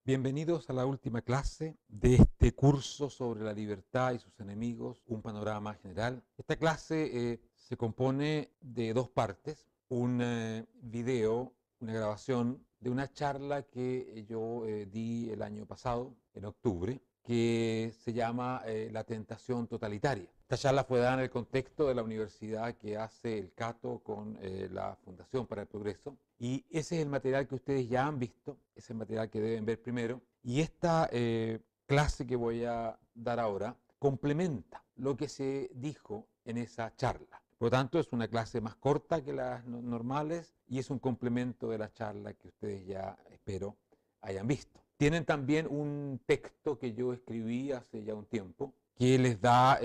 Bienvenidos a la última clase de este curso sobre la libertad y sus enemigos, un panorama general. Esta clase se compone de dos partes, un video, una grabación de una charla que yo di el año pasado, en octubre, que se llama La tentación totalitaria. Esta charla fue dada en el contexto de la universidad que hace el Cato con la Fundación para el Progreso, y ese es el material que ustedes ya han visto, ese es el material que deben ver primero, y esta clase que voy a dar ahora complementa lo que se dijo en esa charla. Por lo tanto, es una clase más corta que las normales y es un complemento de la charla que ustedes ya, espero, hayan visto. Tienen también un texto que yo escribí hace ya un tiempo que les da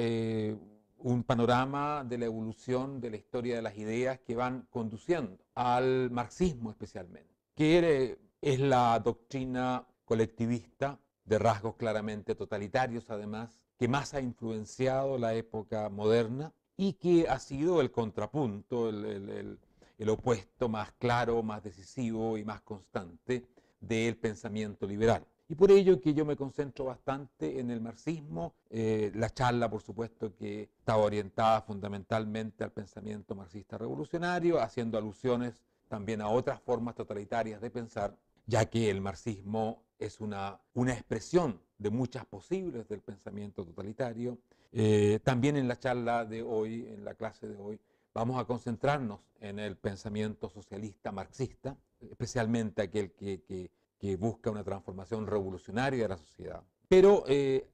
un panorama de la evolución de la historia de las ideas que van conduciendo al marxismo especialmente, que es la doctrina colectivista de rasgos claramente totalitarios además, que más ha influenciado la época moderna y que ha sido el contrapunto, el opuesto más claro, más decisivo y más constante del pensamiento liberal. Y por ello que yo me concentro bastante en el marxismo. La charla, por supuesto, que estaba orientada fundamentalmente al pensamiento marxista revolucionario, haciendo alusiones también a otras formas totalitarias de pensar, ya que el marxismo es una expresión de muchas posibles del pensamiento totalitario. También en la charla de hoy, en la clase de hoy, vamos a concentrarnos en el pensamiento socialista marxista, especialmente aquel que busca una transformación revolucionaria de la sociedad. Pero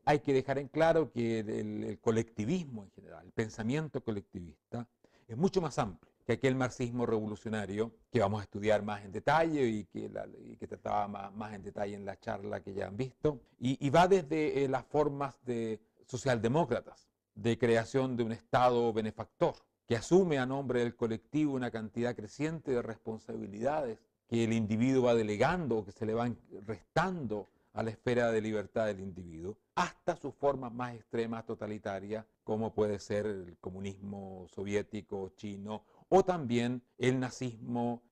hay que dejar en claro que el colectivismo en general, el pensamiento colectivista, es mucho más amplio que aquel marxismo revolucionario que vamos a estudiar más en detalle y que trataba más en detalle en la charla que ya han visto. Y va desde las formas de socialdemócratas, de creación de un Estado benefactor, que asume a nombre del colectivo una cantidad creciente de responsabilidades que el individuo va delegando o que se le van restando a la esfera de libertad del individuo, hasta sus formas más extremas totalitarias, como puede ser el comunismo soviético, chino, o también el nazismo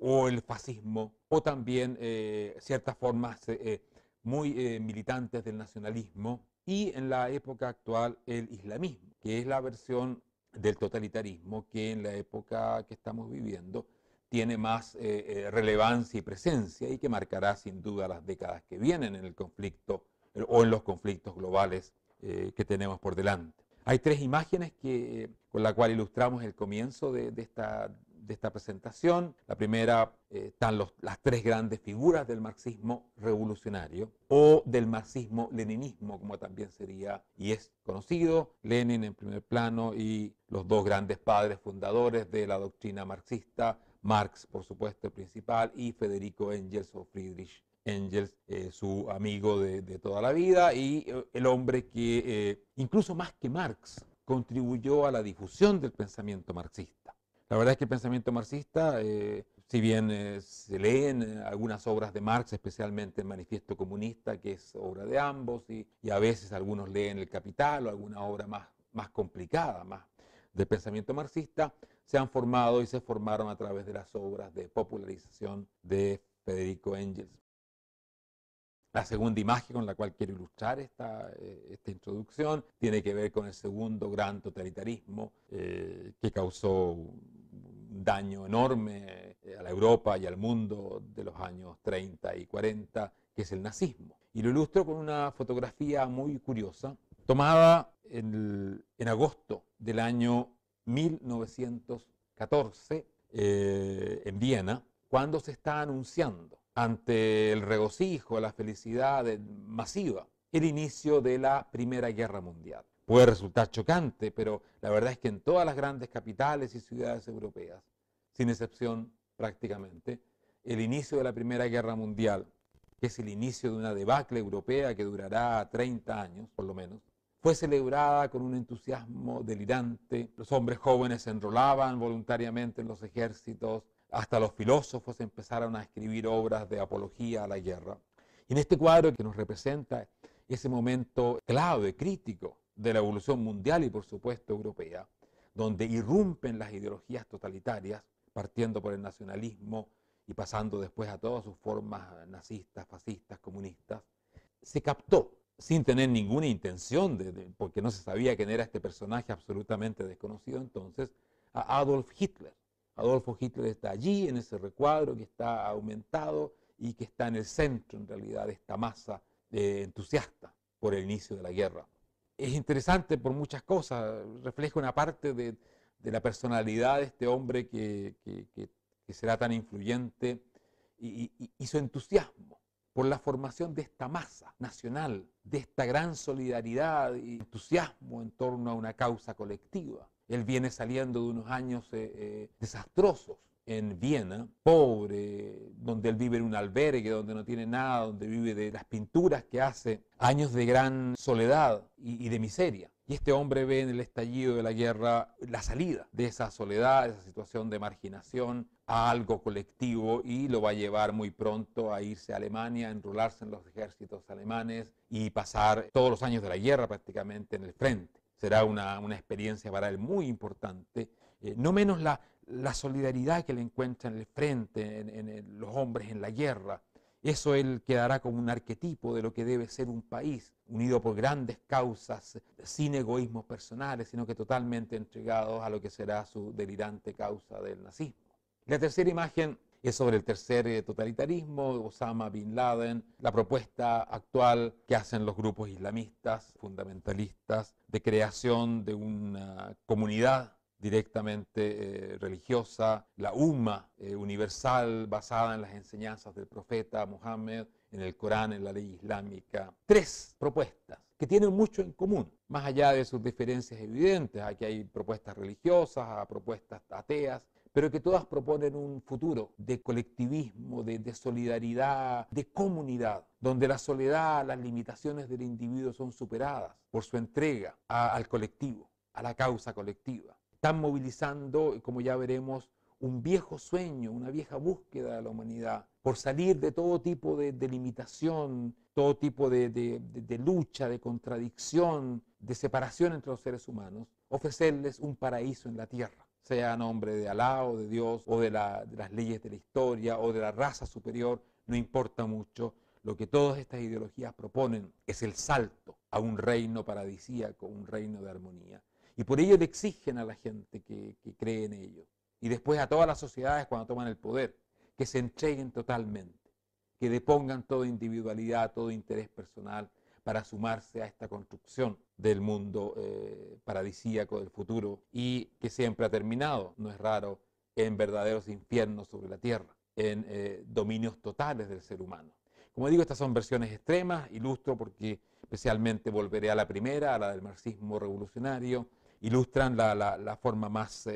o el fascismo, o también ciertas formas muy militantes del nacionalismo, y en la época actual el islamismo, que es la versión del totalitarismo que en la época que estamos viviendo tiene más relevancia y presencia y que marcará sin duda las décadas que vienen en el conflicto o en los conflictos globales que tenemos por delante. Hay tres imágenes con las cuales ilustramos el comienzo de esta presentación. La primera están las tres grandes figuras del marxismo revolucionario o del marxismo-leninismo, como también sería y es conocido. Lenin en primer plano y los dos grandes padres fundadores de la doctrina marxista, Marx, por supuesto, el principal, y Federico Engels o Friedrich Engels, su amigo de toda la vida y el hombre que, incluso más que Marx, contribuyó a la difusión del pensamiento marxista. La verdad es que el pensamiento marxista, si bien se leen algunas obras de Marx, especialmente el Manifiesto Comunista, que es obra de ambos, y a veces algunos leen El Capital o alguna obra más complicada, más del pensamiento marxista, se han formado y se formaron a través de las obras de popularización de Federico Engels. La segunda imagen con la cual quiero ilustrar esta introducción tiene que ver con el segundo gran totalitarismo que causó un daño enorme a la Europa y al mundo de los años 30 y 40, que es el nazismo. Y lo ilustro con una fotografía muy curiosa, tomada en agosto del año 1914 en Viena, cuando se está anunciando ante el regocijo, la felicidad masiva, el inicio de la Primera Guerra Mundial. Puede resultar chocante, pero la verdad es que en todas las grandes capitales y ciudades europeas, sin excepción prácticamente, el inicio de la Primera Guerra Mundial, que es el inicio de una debacle europea que durará 30 años, por lo menos, fue celebrada con un entusiasmo delirante. Los hombres jóvenes se enrolaban voluntariamente en los ejércitos, hasta los filósofos empezaron a escribir obras de apología a la guerra. Y en este cuadro que nos representa ese momento clave, crítico de la evolución mundial y por supuesto europea, donde irrumpen las ideologías totalitarias, partiendo por el nacionalismo y pasando después a todas sus formas nazistas, fascistas, comunistas, se captó sin tener ninguna intención, porque no se sabía quién era este personaje absolutamente desconocido entonces, a Adolf Hitler. Adolfo Hitler está allí en ese recuadro que está aumentado y que está en el centro en realidad de esta masa entusiasta por el inicio de la guerra. Es interesante por muchas cosas, refleja una parte de la personalidad de este hombre que será tan influyente y su entusiasmo por la formación de esta masa nacional, de esta gran solidaridad y entusiasmo en torno a una causa colectiva. Él viene saliendo de unos años desastrosos en Viena, pobre, donde él vive en un albergue, donde no tiene nada, donde vive de las pinturas que hace, años de gran soledad y de miseria. Y este hombre ve en el estallido de la guerra la salida de esa soledad, de esa situación de marginación, a algo colectivo y lo va a llevar muy pronto a irse a Alemania, a enrolarse en los ejércitos alemanes y pasar todos los años de la guerra prácticamente en el frente. Será una experiencia para él muy importante, no menos la solidaridad que le encuentra en el frente, en los hombres en la guerra. Eso él quedará como un arquetipo de lo que debe ser un país, unido por grandes causas, sin egoísmos personales, sino que totalmente entregados a lo que será su delirante causa del nazismo. La tercera imagen es sobre el tercer totalitarismo, Osama Bin Laden, la propuesta actual que hacen los grupos islamistas, fundamentalistas, de creación de una comunidad directamente religiosa, la Umma universal basada en las enseñanzas del profeta Muhammad, en el Corán, en la ley islámica. Tres propuestas que tienen mucho en común, más allá de sus diferencias evidentes. Aquí hay propuestas religiosas, propuestas ateas, pero que todas proponen un futuro de colectivismo, de solidaridad, de comunidad, donde la soledad, las limitaciones del individuo son superadas por su entrega al colectivo, a la causa colectiva. Están movilizando, como ya veremos, un viejo sueño, una vieja búsqueda de la humanidad por salir de todo tipo de limitación, todo tipo de lucha, de contradicción, de separación entre los seres humanos, ofrecerles un paraíso en la tierra, sea a nombre de Alá o de Dios o de las leyes de la historia o de la raza superior, no importa mucho. Lo que todas estas ideologías proponen es el salto a un reino paradisíaco, un reino de armonía. Y por ello le exigen a la gente que cree en ello. Y después a todas las sociedades cuando toman el poder, que se entreguen totalmente, que depongan toda individualidad, todo interés personal para sumarse a esta construcción del mundo paradisíaco del futuro y que siempre ha terminado, no es raro, en verdaderos infiernos sobre la tierra, en dominios totales del ser humano. Como digo, estas son versiones extremas, ilustro porque especialmente volveré a la primera, a la del marxismo revolucionario, ilustran la forma más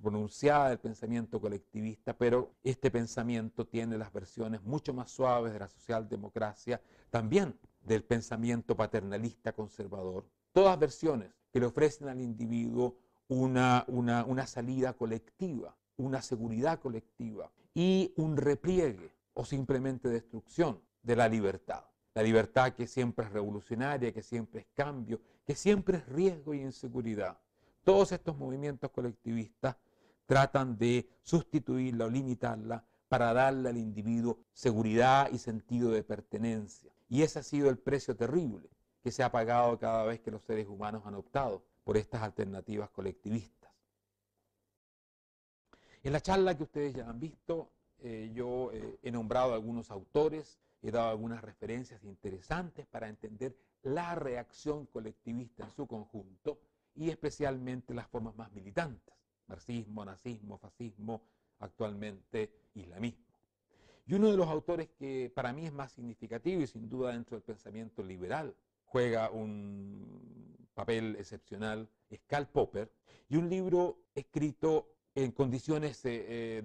pronunciada del pensamiento colectivista, pero este pensamiento tiene las versiones mucho más suaves de la socialdemocracia, también del pensamiento paternalista conservador, todas versiones que le ofrecen al individuo una salida colectiva, una seguridad colectiva y un repliegue o simplemente destrucción de la libertad. La libertad que siempre es revolucionaria, que siempre es cambio, que siempre es riesgo y inseguridad. Todos estos movimientos colectivistas tratan de sustituirla o limitarla para darle al individuo seguridad y sentido de pertenencia. Y ese ha sido el precio terrible que se ha pagado cada vez que los seres humanos han optado por estas alternativas colectivistas. En la charla que ustedes ya han visto, yo he nombrado algunos autores, he dado algunas referencias interesantes para entender la reacción colectivista en su conjunto y especialmente las formas más militantes, marxismo, nazismo, fascismo, actualmente islamismo. Y uno de los autores que para mí es más significativo y sin duda dentro del pensamiento liberal juega un papel excepcional es Karl Popper, y un libro escrito en condiciones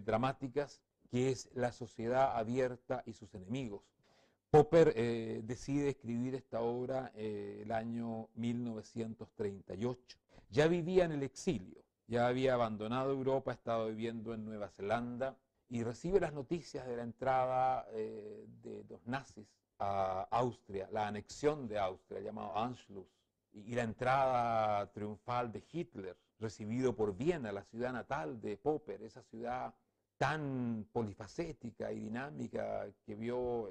dramáticas que es La sociedad abierta y sus enemigos. Popper decide escribir esta obra el año 1938. Ya vivía en el exilio, ya había abandonado Europa, estaba viviendo en Nueva Zelanda y recibe las noticias de la entrada de los nazis a Austria, la anexión de Austria, llamado Anschluss, y la entrada triunfal de Hitler, recibido por Viena, la ciudad natal de Popper, esa ciudad tan polifacética y dinámica que vio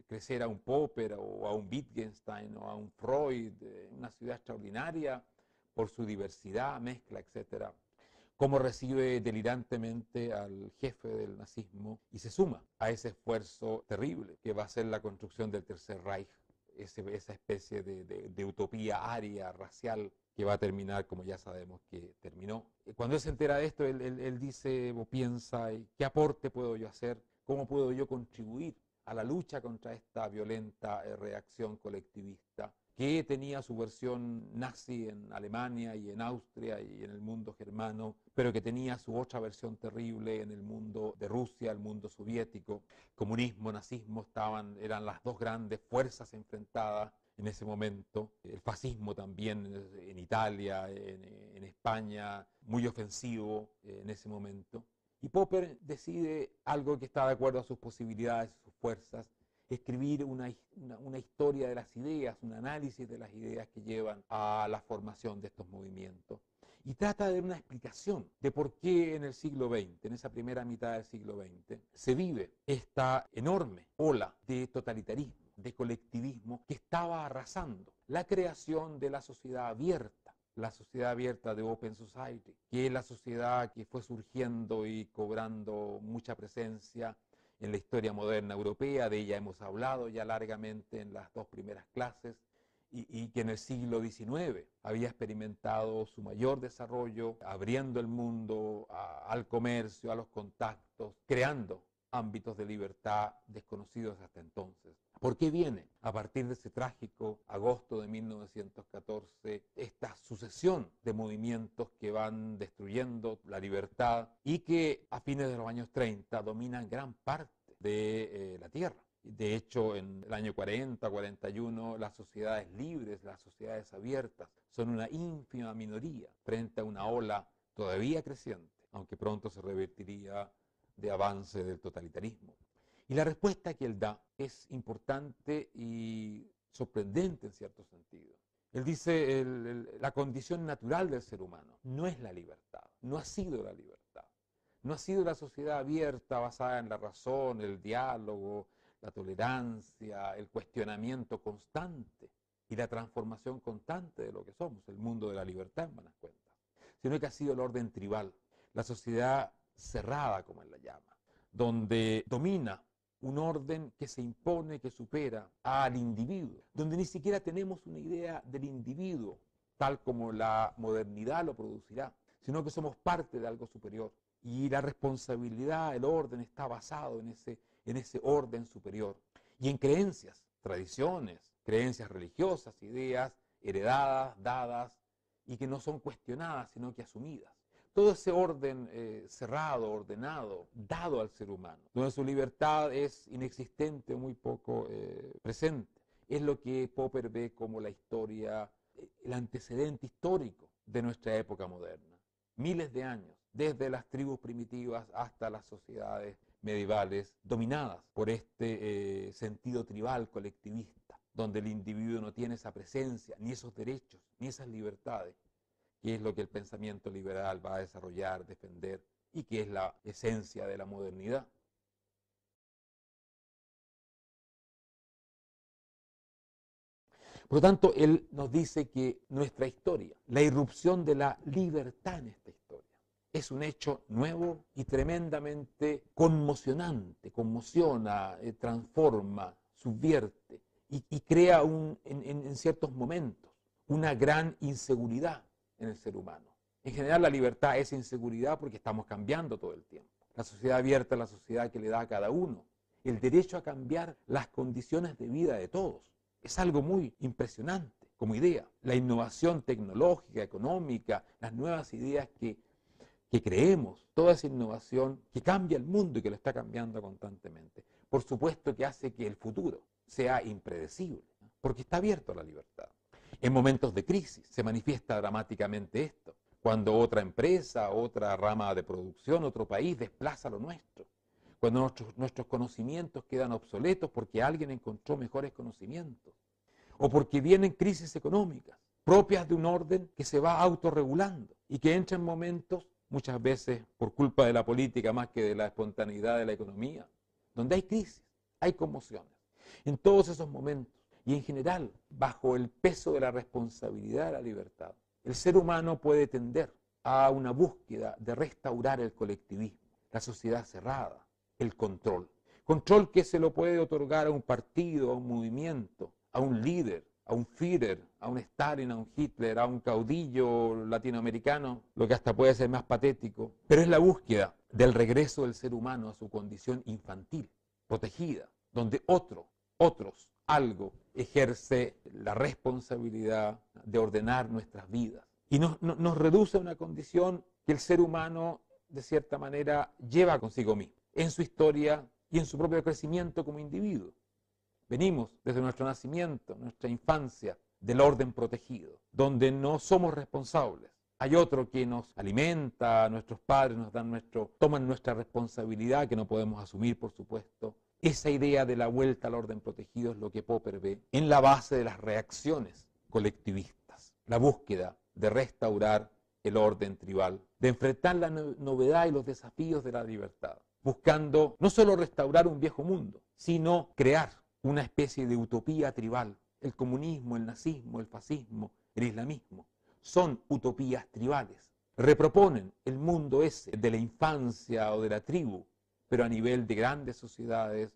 crecer a un Popper o a un Wittgenstein o a un Freud, una ciudad extraordinaria por su diversidad, mezcla, etcétera, cómo recibe delirantemente al jefe del nazismo y se suma a ese esfuerzo terrible que va a ser la construcción del Tercer Reich, esa especie de utopía aria, racial, que va a terminar como ya sabemos que terminó. Cuando él se entera de esto, él dice o piensa, ¿qué aporte puedo yo hacer? ¿Cómo puedo yo contribuir a la lucha contra esta violenta reacción colectivista que tenía su versión nazi en Alemania y en Austria y en el mundo germano, pero que tenía su otra versión terrible en el mundo de Rusia, el mundo soviético? Comunismo, nazismo eran las dos grandes fuerzas enfrentadas en ese momento. El fascismo también en Italia, en España, muy ofensivo en ese momento. Y Popper decide algo que está de acuerdo a sus posibilidades, sus fuerzas, escribir una historia de las ideas, un análisis de las ideas que llevan a la formación de estos movimientos. Y trata de dar una explicación de por qué en el siglo XX, en esa primera mitad del siglo XX, se vive esta enorme ola de totalitarismo, de colectivismo que estaba arrasando la creación de la sociedad abierta de Open Society, que es la sociedad que fue surgiendo y cobrando mucha presencia en la historia moderna europea. De ella hemos hablado ya largamente en las dos primeras clases, y que en el siglo XIX había experimentado su mayor desarrollo, abriendo el mundo al comercio, a los contactos, creando ámbitos de libertad desconocidos hasta entonces. ¿Por qué viene a partir de ese trágico agosto de 1914 esta sucesión de movimientos que van destruyendo la libertad y que a fines de los años 30 dominan gran parte de la tierra? De hecho, en el año 40, 41, las sociedades libres, las sociedades abiertas, son una ínfima minoría frente a una ola todavía creciente, aunque pronto se revertiría de avance del totalitarismo. Y la respuesta que él da es importante y sorprendente en cierto sentido. Él dice, la condición natural del ser humano no es la libertad, no ha sido la libertad, no ha sido la sociedad abierta basada en la razón, el diálogo, la tolerancia, el cuestionamiento constante y la transformación constante de lo que somos, el mundo de la libertad en buenas cuentas, sino que ha sido el orden tribal, la sociedad cerrada, como él la llama, donde domina un orden que se impone, que supera al individuo, donde ni siquiera tenemos una idea del individuo tal como la modernidad lo producirá, sino que somos parte de algo superior. Y la responsabilidad, el orden está basado en ese orden superior. Y en creencias, tradiciones, creencias religiosas, ideas heredadas, dadas, y que no son cuestionadas, sino que asumidas. Todo ese orden cerrado, ordenado, dado al ser humano, donde su libertad es inexistente o muy poco presente, es lo que Popper ve como la historia, el antecedente histórico de nuestra época moderna. Miles de años, desde las tribus primitivas hasta las sociedades medievales, dominadas por este sentido tribal colectivista, donde el individuo no tiene esa presencia, ni esos derechos, ni esas libertades, que es lo que el pensamiento liberal va a desarrollar, defender, y que es la esencia de la modernidad. Por lo tanto, él nos dice que nuestra historia, la irrupción de la libertad en esta historia, es un hecho nuevo y tremendamente conmocionante, conmociona, transforma, subvierte y crea en ciertos momentos una gran inseguridad en el ser humano. En general, la libertad es inseguridad porque estamos cambiando todo el tiempo. La sociedad abierta es la sociedad que le da a cada uno el derecho a cambiar las condiciones de vida de todos. Es algo muy impresionante como idea. La innovación tecnológica, económica, las nuevas ideas que creemos, toda esa innovación que cambia el mundo y que lo está cambiando constantemente. Por supuesto que hace que el futuro sea impredecible, porque está abierto a la libertad. En momentos de crisis se manifiesta dramáticamente esto, cuando otra empresa, otra rama de producción, otro país desplaza lo nuestro, cuando nuestros conocimientos quedan obsoletos porque alguien encontró mejores conocimientos, o porque vienen crisis económicas propias de un orden que se va autorregulando y que entra en momentos muchas veces por culpa de la política más que de la espontaneidad de la economía, donde hay crisis, hay conmociones. En todos esos momentos, y en general, bajo el peso de la responsabilidad de la libertad, el ser humano puede tender a una búsqueda de restaurar el colectivismo, la sociedad cerrada, el control. Control que se lo puede otorgar a un partido, a un movimiento, a un líder, a un Führer, a un Stalin, a un Hitler, a un caudillo latinoamericano, lo que hasta puede ser más patético. Pero es la búsqueda del regreso del ser humano a su condición infantil, protegida, donde otros, algo, ejerce la responsabilidad de ordenar nuestras vidas. Y nos reduce a una condición que el ser humano, de cierta manera, lleva consigo mismo, en su historia y en su propio crecimiento como individuo. Venimos desde nuestro nacimiento, nuestra infancia, del orden protegido, donde no somos responsables. Hay otro que nos alimenta, nuestros padres nos dan toman nuestra responsabilidad, que no podemos asumir, por supuesto. Esa idea de la vuelta al orden protegido es lo que Popper ve en la base de las reacciones colectivistas, la búsqueda de restaurar el orden tribal, de enfrentar la novedad y los desafíos de la libertad, buscando no solo restaurar un viejo mundo, sino crear una especie de utopía tribal. El comunismo, el nazismo, el fascismo, el islamismo, son utopías tribales. Reproponen el mundo ese de la infancia o de la tribu, pero a nivel de grandes sociedades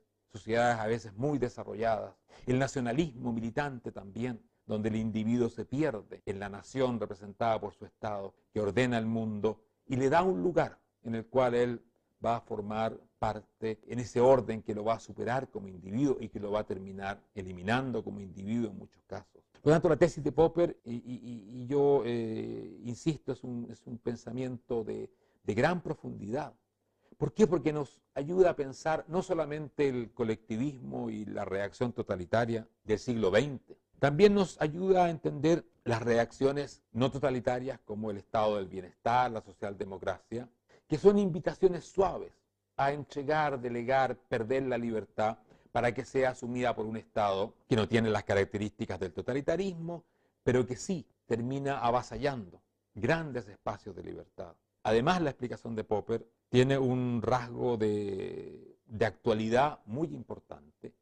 a veces muy desarrolladas. El nacionalismo militante también, donde el individuo se pierde en la nación representada por su Estado, que ordena el mundo y le da un lugar en el cual él va a formar parte en ese orden que lo va a superar como individuo y que lo va a terminar eliminando como individuo en muchos casos. Por lo tanto, la tesis de Popper, y yo insisto, es un pensamiento de gran profundidad. ¿Por qué? Porque nos ayuda a pensar no solamente el colectivismo y la reacción totalitaria del siglo XX, también nos ayuda a entender las reacciones no totalitarias como el estado del bienestar, la socialdemocracia, que son invitaciones suaves a entregar, delegar, perder la libertad para que sea asumida por un Estado que no tiene las características del totalitarismo, pero que sí termina avasallando grandes espacios de libertad. Además, la explicación de Popper tiene un rasgo de actualidad muy importante,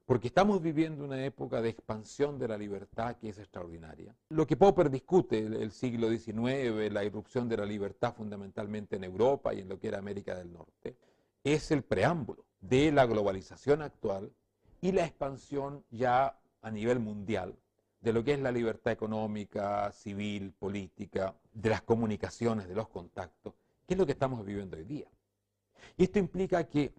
porque estamos viviendo una época de expansión de la libertad que es extraordinaria. Lo que Popper discute, el siglo XIX, la irrupción de la libertad fundamentalmente en Europa y en lo que era América del Norte, es el preámbulo de la globalización actual y la expansión ya a nivel mundial de lo que es la libertad económica, civil, política, de las comunicaciones, de los contactos, que es lo que estamos viviendo hoy día. Y esto implica que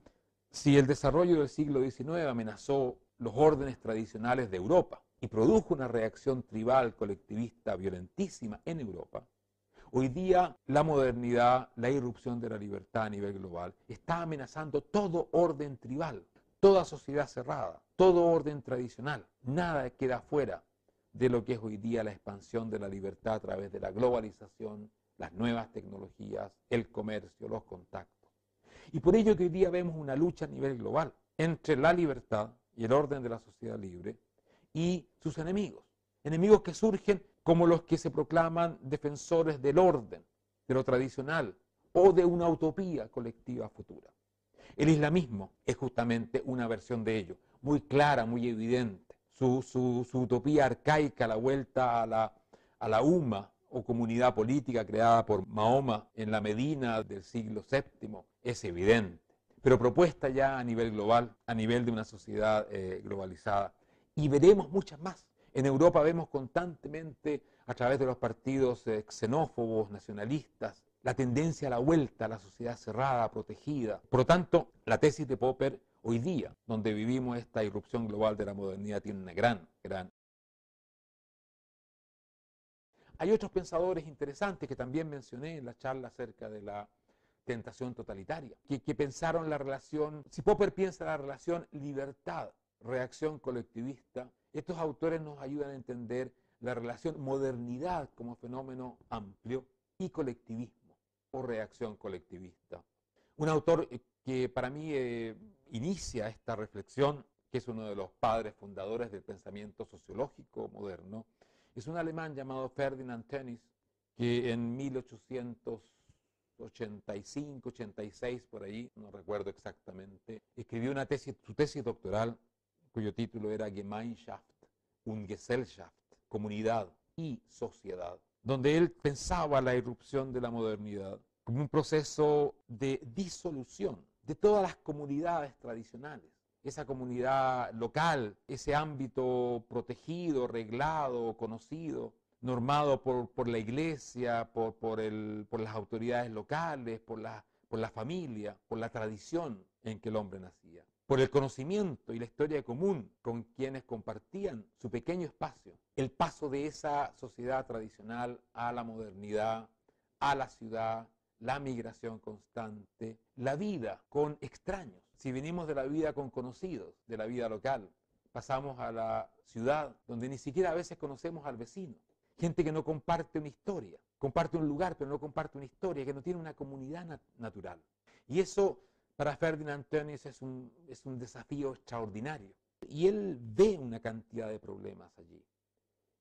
si el desarrollo del siglo XIX amenazó los órdenes tradicionales de Europa y produjo una reacción tribal, colectivista, violentísima en Europa, hoy día la modernidad, la irrupción de la libertad a nivel global, está amenazando todo orden tribal, toda sociedad cerrada, todo orden tradicional. Nada queda fuera de lo que es hoy día la expansión de la libertad a través de la globalización, las nuevas tecnologías, el comercio, los contactos. Y por ello que hoy día vemos una lucha a nivel global entre la libertad y el orden de la sociedad libre y sus enemigos. Enemigos que surgen como los que se proclaman defensores del orden, de lo tradicional o de una utopía colectiva futura. El islamismo es justamente una versión de ello, muy clara, muy evidente. Su utopía arcaica, la vuelta a la Umma o comunidad política creada por Mahoma en la Medina del siglo VII, es evidente, pero propuesta ya a nivel global, a nivel de una sociedad globalizada. Y veremos muchas más. En Europa vemos constantemente, a través de los partidos xenófobos, nacionalistas, la tendencia a la vuelta a la sociedad cerrada, protegida. Por lo tanto, la tesis de Popper hoy día, donde vivimos esta irrupción global de la modernidad, tiene una gran. Hay otros pensadores interesantes que también mencioné en la charla acerca de la tentación totalitaria, que pensaron la relación, si Popper piensa la relación libertad-reacción colectivista, estos autores nos ayudan a entender la relación modernidad como fenómeno amplio y colectivismo o reacción colectivista. Un autor que para mí inicia esta reflexión, que es uno de los padres fundadores del pensamiento sociológico moderno, es un alemán llamado Ferdinand Tönnies, que en 1985, 86, por ahí, no recuerdo exactamente, escribió su tesis doctoral, cuyo título era Gemeinschaft und Gesellschaft, comunidad y sociedad, donde él pensaba la irrupción de la modernidad como un proceso de disolución de todas las comunidades tradicionales. Esa comunidad local, ese ámbito protegido, reglado, conocido, normado por la iglesia, por las autoridades locales, por la familia, por la tradición en que el hombre nacía, por el conocimiento y la historia común con quienes compartían su pequeño espacio. El paso de esa sociedad tradicional a la modernidad, a la ciudad, la migración constante, la vida con extraños. Si venimos de la vida con conocidos, de la vida local, pasamos a la ciudad donde ni siquiera a veces conocemos al vecino. Gente que no comparte una historia, comparte un lugar pero no comparte una historia, que no tiene una comunidad natural. Y eso para Ferdinand Tönnies es un desafío extraordinario. Y él ve una cantidad de problemas allí,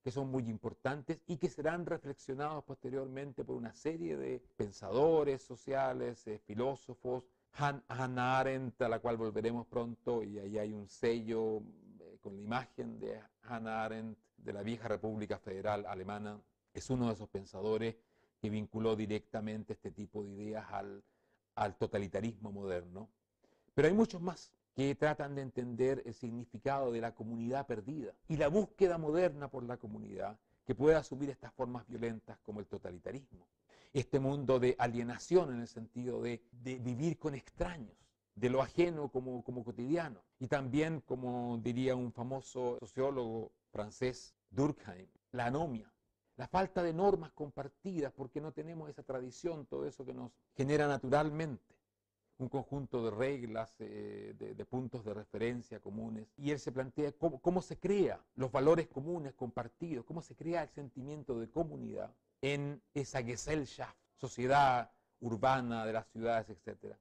que son muy importantes y que serán reflexionados posteriormente por una serie de pensadores sociales, filósofos. Hannah Arendt, a la cual volveremos pronto, y ahí hay un sello con la imagen de Hannah Arendt de la vieja República Federal Alemana, es uno de esos pensadores que vinculó directamente este tipo de ideas al totalitarismo moderno. Pero hay muchos más que tratan de entender el significado de la comunidad perdida y la búsqueda moderna por la comunidad que puede asumir estas formas violentas como el totalitarismo. Este mundo de alienación en el sentido de vivir con extraños, de lo ajeno como cotidiano. Y también, como diría un famoso sociólogo francés, Durkheim, la anomia, la falta de normas compartidas porque no tenemos esa tradición, todo eso que nos genera naturalmente un conjunto de reglas, de puntos de referencia comunes. Y él se plantea cómo se crea los valores comunes compartidos, cómo se crea el sentimiento de comunidad en esa Gesellschaft, sociedad urbana de las ciudades, etc.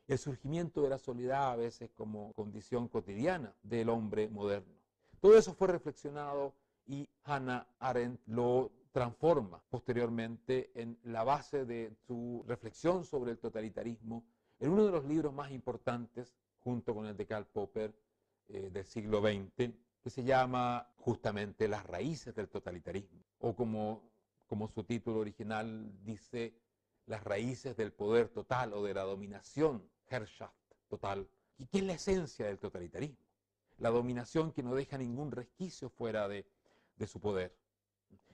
El surgimiento de la soledad a veces como condición cotidiana del hombre moderno. Todo eso fue reflexionado y Hannah Arendt lo transforma posteriormente en la base de su reflexión sobre el totalitarismo en uno de los libros más importantes, junto con el de Karl Popper, del siglo XX, que se llama justamente Las raíces del totalitarismo, o como su título original dice, Las raíces del poder total o de la dominación, Herrschaft total. ¿Y qué es la esencia del totalitarismo? La dominación que no deja ningún resquicio fuera de su poder,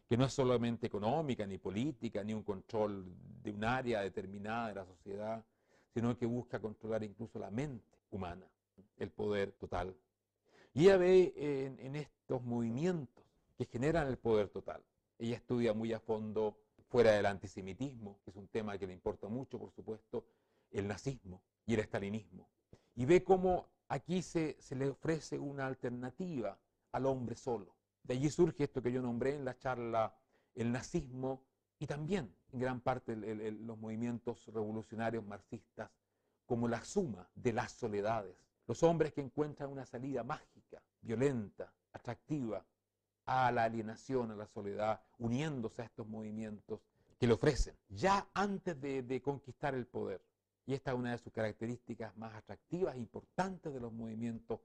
que no es solamente económica, ni política, ni un control de un área determinada de la sociedad, sino que busca controlar incluso la mente humana, el poder total. Y ella ve en estos movimientos que generan el poder total. Ella estudia muy a fondo, fuera del antisemitismo, que es un tema que le importa mucho, por supuesto, el nazismo y el estalinismo. Y ve cómo aquí se le ofrece una alternativa al hombre solo. De allí surge esto que yo nombré en la charla, el nazismo, y también en gran parte los movimientos revolucionarios marxistas como la suma de las soledades. Los hombres que encuentran una salida mágica, violenta, atractiva a la alienación, a la soledad, uniéndose a estos movimientos que le ofrecen, ya antes de conquistar el poder. Y esta es una de sus características más atractivas e importantes de los movimientos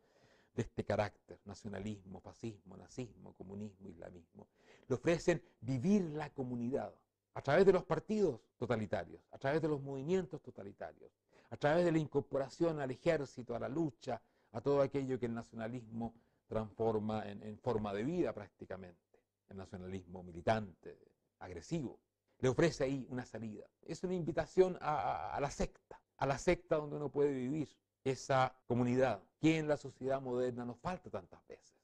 de este carácter, nacionalismo, fascismo, nazismo, comunismo, islamismo. Le ofrecen vivir la comunidad a través de los partidos totalitarios, a través de los movimientos totalitarios, a través de la incorporación al ejército, a la lucha, a todo aquello que el nacionalismo transforma en forma de vida prácticamente, el nacionalismo militante, agresivo. Le ofrece ahí una salida. Es una invitación a la secta donde uno puede vivir esa comunidad que en la sociedad moderna nos falta tantas veces.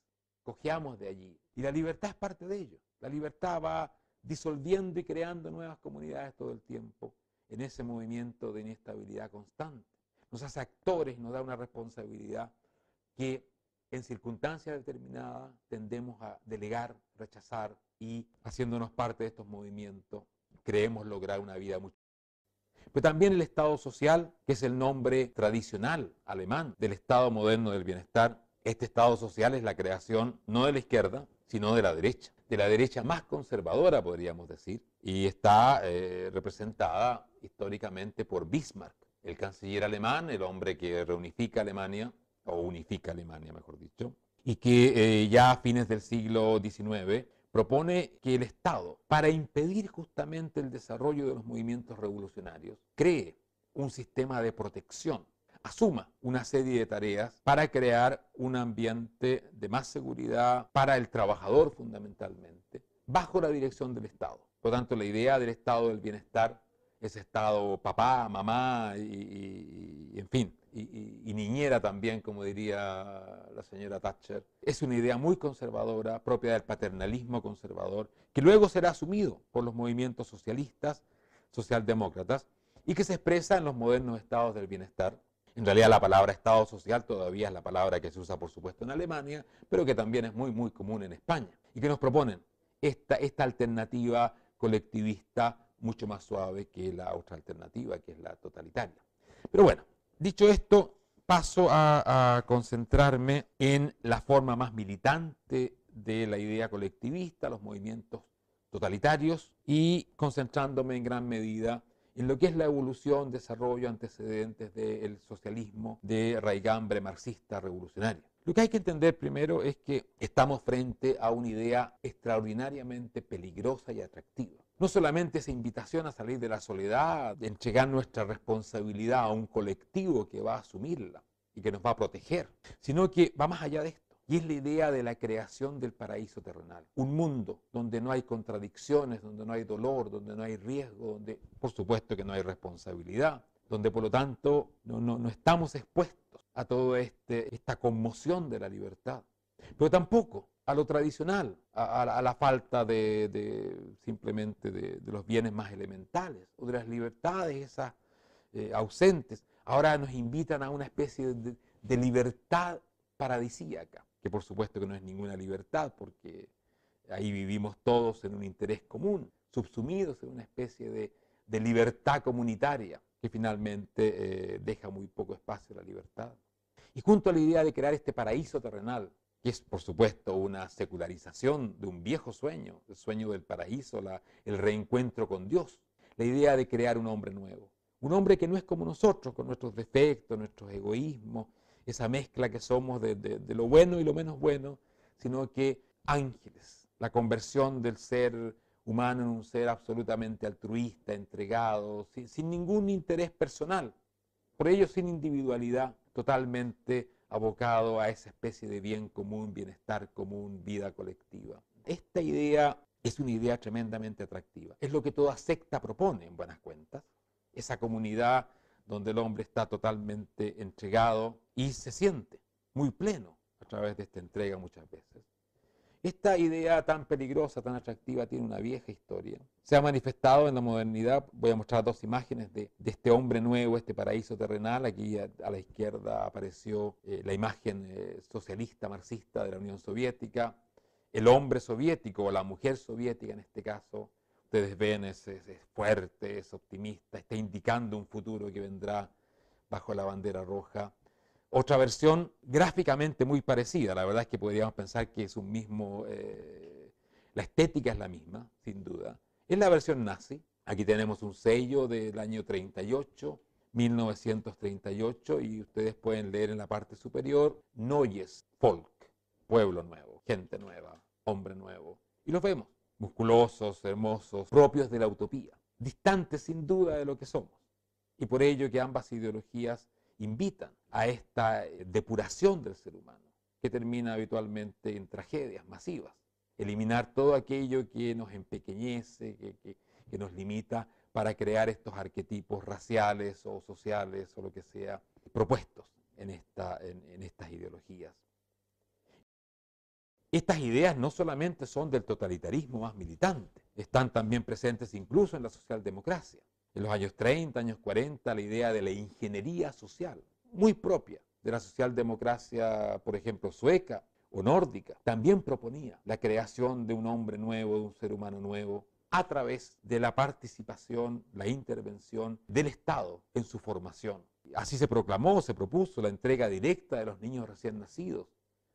Cojeamos de allí. Y la libertad es parte de ello. La libertad va disolviendo y creando nuevas comunidades todo el tiempo en ese movimiento de inestabilidad constante. Nos hace actores, nos da una responsabilidad que en circunstancias determinadas tendemos a delegar, rechazar y haciéndonos parte de estos movimientos creemos lograr una vida mucho. Pero también el Estado social, que es el nombre tradicional alemán del Estado moderno del bienestar. Este Estado social es la creación no de la izquierda, sino de la derecha. de la derecha más conservadora, podríamos decir, y está representada históricamente por Bismarck, el canciller alemán, el hombre que reunifica Alemania, o unifica Alemania, mejor dicho, y que ya a fines del siglo XIX propone que el Estado, para impedir justamente el desarrollo de los movimientos revolucionarios, cree un sistema de protección, asuma una serie de tareas para crear un ambiente de más seguridad para el trabajador fundamentalmente, bajo la dirección del Estado. Por lo tanto, la idea del estado del bienestar, ese estado papá, mamá y en fin, y niñera también, como diría la señora Thatcher, es una idea muy conservadora, propia del paternalismo conservador, que luego será asumido por los movimientos socialistas, socialdemócratas, y que se expresa en los modernos estados del bienestar. En realidad la palabra Estado social todavía es la palabra que se usa, por supuesto, en Alemania, pero que también es muy común en España. Y que nos proponen esta alternativa colectivista mucho más suave que la otra alternativa, que es la totalitaria. Pero bueno, dicho esto, paso a concentrarme en la forma más militante de la idea colectivista, los movimientos totalitarios, y concentrándome en gran medida en lo que es la evolución, desarrollo, antecedentes del socialismo de raigambre marxista revolucionaria. Lo que hay que entender primero es que estamos frente a una idea extraordinariamente peligrosa y atractiva. No solamente esa invitación a salir de la soledad, de entregar nuestra responsabilidad a un colectivo que va a asumirla y que nos va a proteger, sino que va más allá de esto. Y es la idea de la creación del paraíso terrenal. Un mundo donde no hay contradicciones, donde no hay dolor, donde no hay riesgo, donde por supuesto que no hay responsabilidad, donde por lo tanto no estamos expuestos a toda esta conmoción de la libertad. Pero tampoco a lo tradicional, a la falta simplemente de los bienes más elementales o de las libertades esas ausentes. Ahora nos invitan a una especie de libertad paradisíaca, que por supuesto que no es ninguna libertad, porque ahí vivimos todos en un interés común, subsumidos en una especie de libertad comunitaria, que finalmente deja muy poco espacio a la libertad. Y junto a la idea de crear este paraíso terrenal, que es por supuesto una secularización de un viejo sueño, el sueño del paraíso, el reencuentro con Dios, la idea de crear un hombre nuevo, un hombre que no es como nosotros, con nuestros defectos, nuestros egoísmos, esa mezcla que somos de lo bueno y lo menos bueno, sino que ángeles, la conversión del ser humano en un ser absolutamente altruista, entregado, sin ningún interés personal, por ello sin individualidad, totalmente abocado a esa especie de bien común, bienestar común, vida colectiva. Esta idea es una idea tremendamente atractiva. Es lo que toda secta propone, en buenas cuentas. Esa comunidad donde el hombre está totalmente entregado y se siente muy pleno a través de esta entrega muchas veces. Esta idea tan peligrosa, tan atractiva, tiene una vieja historia. Se ha manifestado en la modernidad. Voy a mostrar dos imágenes de este hombre nuevo, este paraíso terrenal. Aquí a la izquierda apareció la imagen socialista marxista de la Unión Soviética. El hombre soviético, o la mujer soviética en este caso, ustedes ven, es fuerte, es optimista, está indicando un futuro que vendrá bajo la bandera roja. Otra versión gráficamente muy parecida, la verdad es que podríamos pensar que es un mismo, la estética es la misma, sin duda. Es la versión nazi. Aquí tenemos un sello del año 38, 1938, y ustedes pueden leer en la parte superior, Neues Volk, pueblo nuevo, gente nueva, hombre nuevo. Y los vemos, musculosos, hermosos, propios de la utopía, distantes sin duda de lo que somos. Y por ello que ambas ideologías invitan a esta depuración del ser humano, que termina habitualmente en tragedias masivas. Eliminar todo aquello que nos empequeñece, que nos limita, para crear estos arquetipos raciales o sociales o lo que sea propuestos en estas ideologías. Estas ideas no solamente son del totalitarismo más militante, están también presentes incluso en la socialdemocracia. En los años 30, años 40, la idea de la ingeniería social, muy propia de la socialdemocracia, por ejemplo, sueca o nórdica, también proponía la creación de un hombre nuevo, de un ser humano nuevo, a través de la participación, la intervención del Estado en su formación. Así se proclamó, se propuso la entrega directa de los niños recién nacidos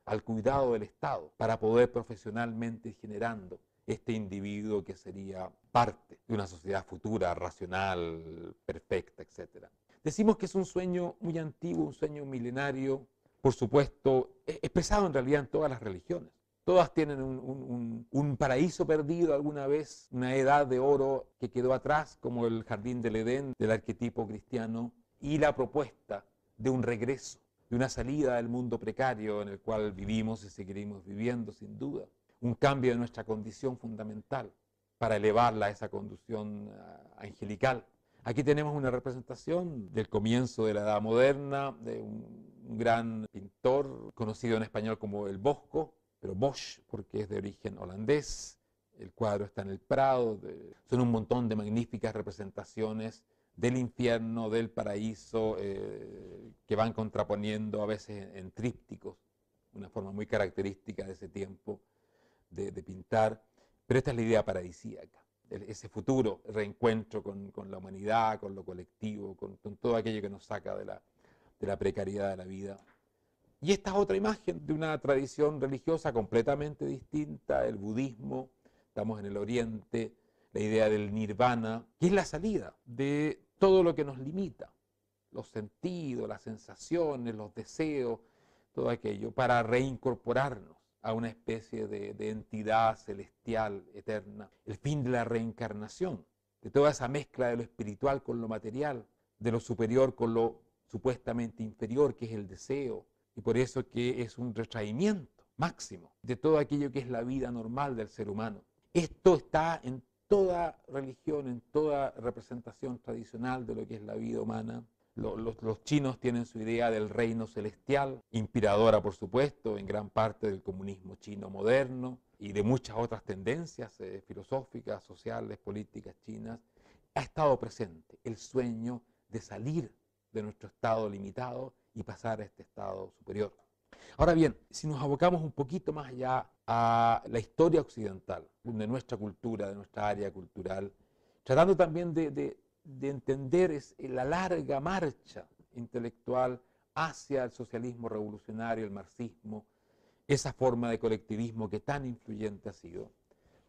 al cuidado del Estado para poder profesionalmente ir generando este individuo que sería parte de una sociedad futura, racional, perfecta, etc. Decimos que es un sueño muy antiguo, un sueño milenario, por supuesto, expresado en realidad en todas las religiones. Todas tienen un paraíso perdido alguna vez, una edad de oro que quedó atrás, como el jardín del Edén del arquetipo cristiano, y la propuesta de un regreso, de una salida del mundo precario en el cual vivimos y seguiremos viviendo sin duda. Un cambio de nuestra condición fundamental para elevarla a esa condición angelical. Aquí tenemos una representación del comienzo de la Edad Moderna, de un gran pintor conocido en español como el Bosco, pero Bosch, porque es de origen holandés. El cuadro está en el Prado. Son un montón de magníficas representaciones del infierno, del paraíso, que van contraponiendo a veces en trípticos, una forma muy característica de ese tiempo de pintar. Pero esta es la idea paradisíaca, ese futuro reencuentro con la humanidad, con lo colectivo, con todo aquello que nos saca de la precariedad de la vida. Y esta es otra imagen de una tradición religiosa completamente distinta, el budismo. Estamos en el oriente, la idea del nirvana, que es la salida de todo lo que nos limita, los sentidos, las sensaciones, los deseos, todo aquello, para reincorporarnos a una especie de entidad celestial, eterna. El fin de la reencarnación, de toda esa mezcla de lo espiritual con lo material, de lo superior con lo supuestamente inferior, que es el deseo. Y por eso que es un retraimiento máximo de todo aquello que es la vida normal del ser humano. Esto está en toda religión, en toda representación tradicional de lo que es la vida humana. Los chinos tienen su idea del reino celestial, inspiradora por supuesto en gran parte del comunismo chino moderno y de muchas otras tendencias filosóficas, sociales, políticas chinas. Ha estado presente el sueño de salir de nuestro estado limitado y pasar a este estado superior. Ahora bien, si nos abocamos un poquito más allá a la historia occidental, de nuestra cultura, de nuestra área cultural, tratando también de entender la larga marcha intelectual hacia el socialismo revolucionario, el marxismo, esa forma de colectivismo que tan influyente ha sido,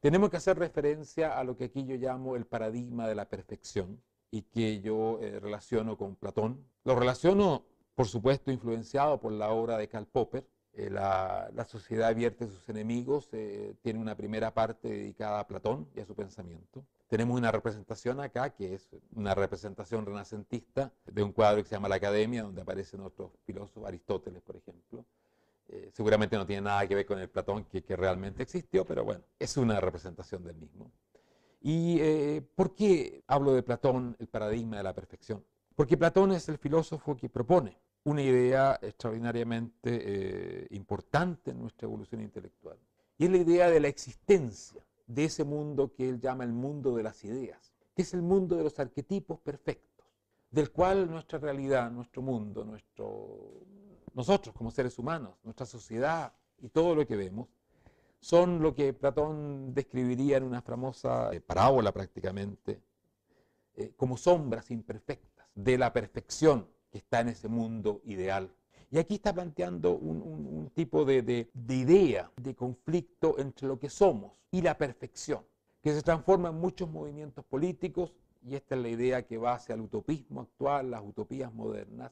tenemos que hacer referencia a lo que aquí yo llamo el paradigma de la perfección y que yo relaciono con Platón. Lo relaciono, por supuesto, influenciado por la obra de Karl Popper. La sociedad abierta a sus enemigos tiene una primera parte dedicada a Platón y a su pensamiento. Tenemos una representación acá, que es una representación renacentista de un cuadro que se llama La Academia, donde aparecen otros filósofos, Aristóteles, por ejemplo. Seguramente no tiene nada que ver con el Platón que realmente existió, pero bueno, es una representación del mismo. ¿Y por qué hablo de Platón, el paradigma de la perfección? Porque Platón es el filósofo que propone una idea extraordinariamente importante en nuestra evolución intelectual. Y es la idea de la existencia de ese mundo que él llama el mundo de las ideas, que es el mundo de los arquetipos perfectos, del cual nuestra realidad, nuestro mundo, nosotros como seres humanos, nuestra sociedad y todo lo que vemos, son lo que Platón describiría en una famosa parábola prácticamente, como sombras imperfectas de la perfección que está en ese mundo ideal. Y aquí está planteando un tipo de idea, de conflicto entre lo que somos y la perfección, que se transforma en muchos movimientos políticos, y esta es la idea que va hacia el utopismo actual, las utopías modernas,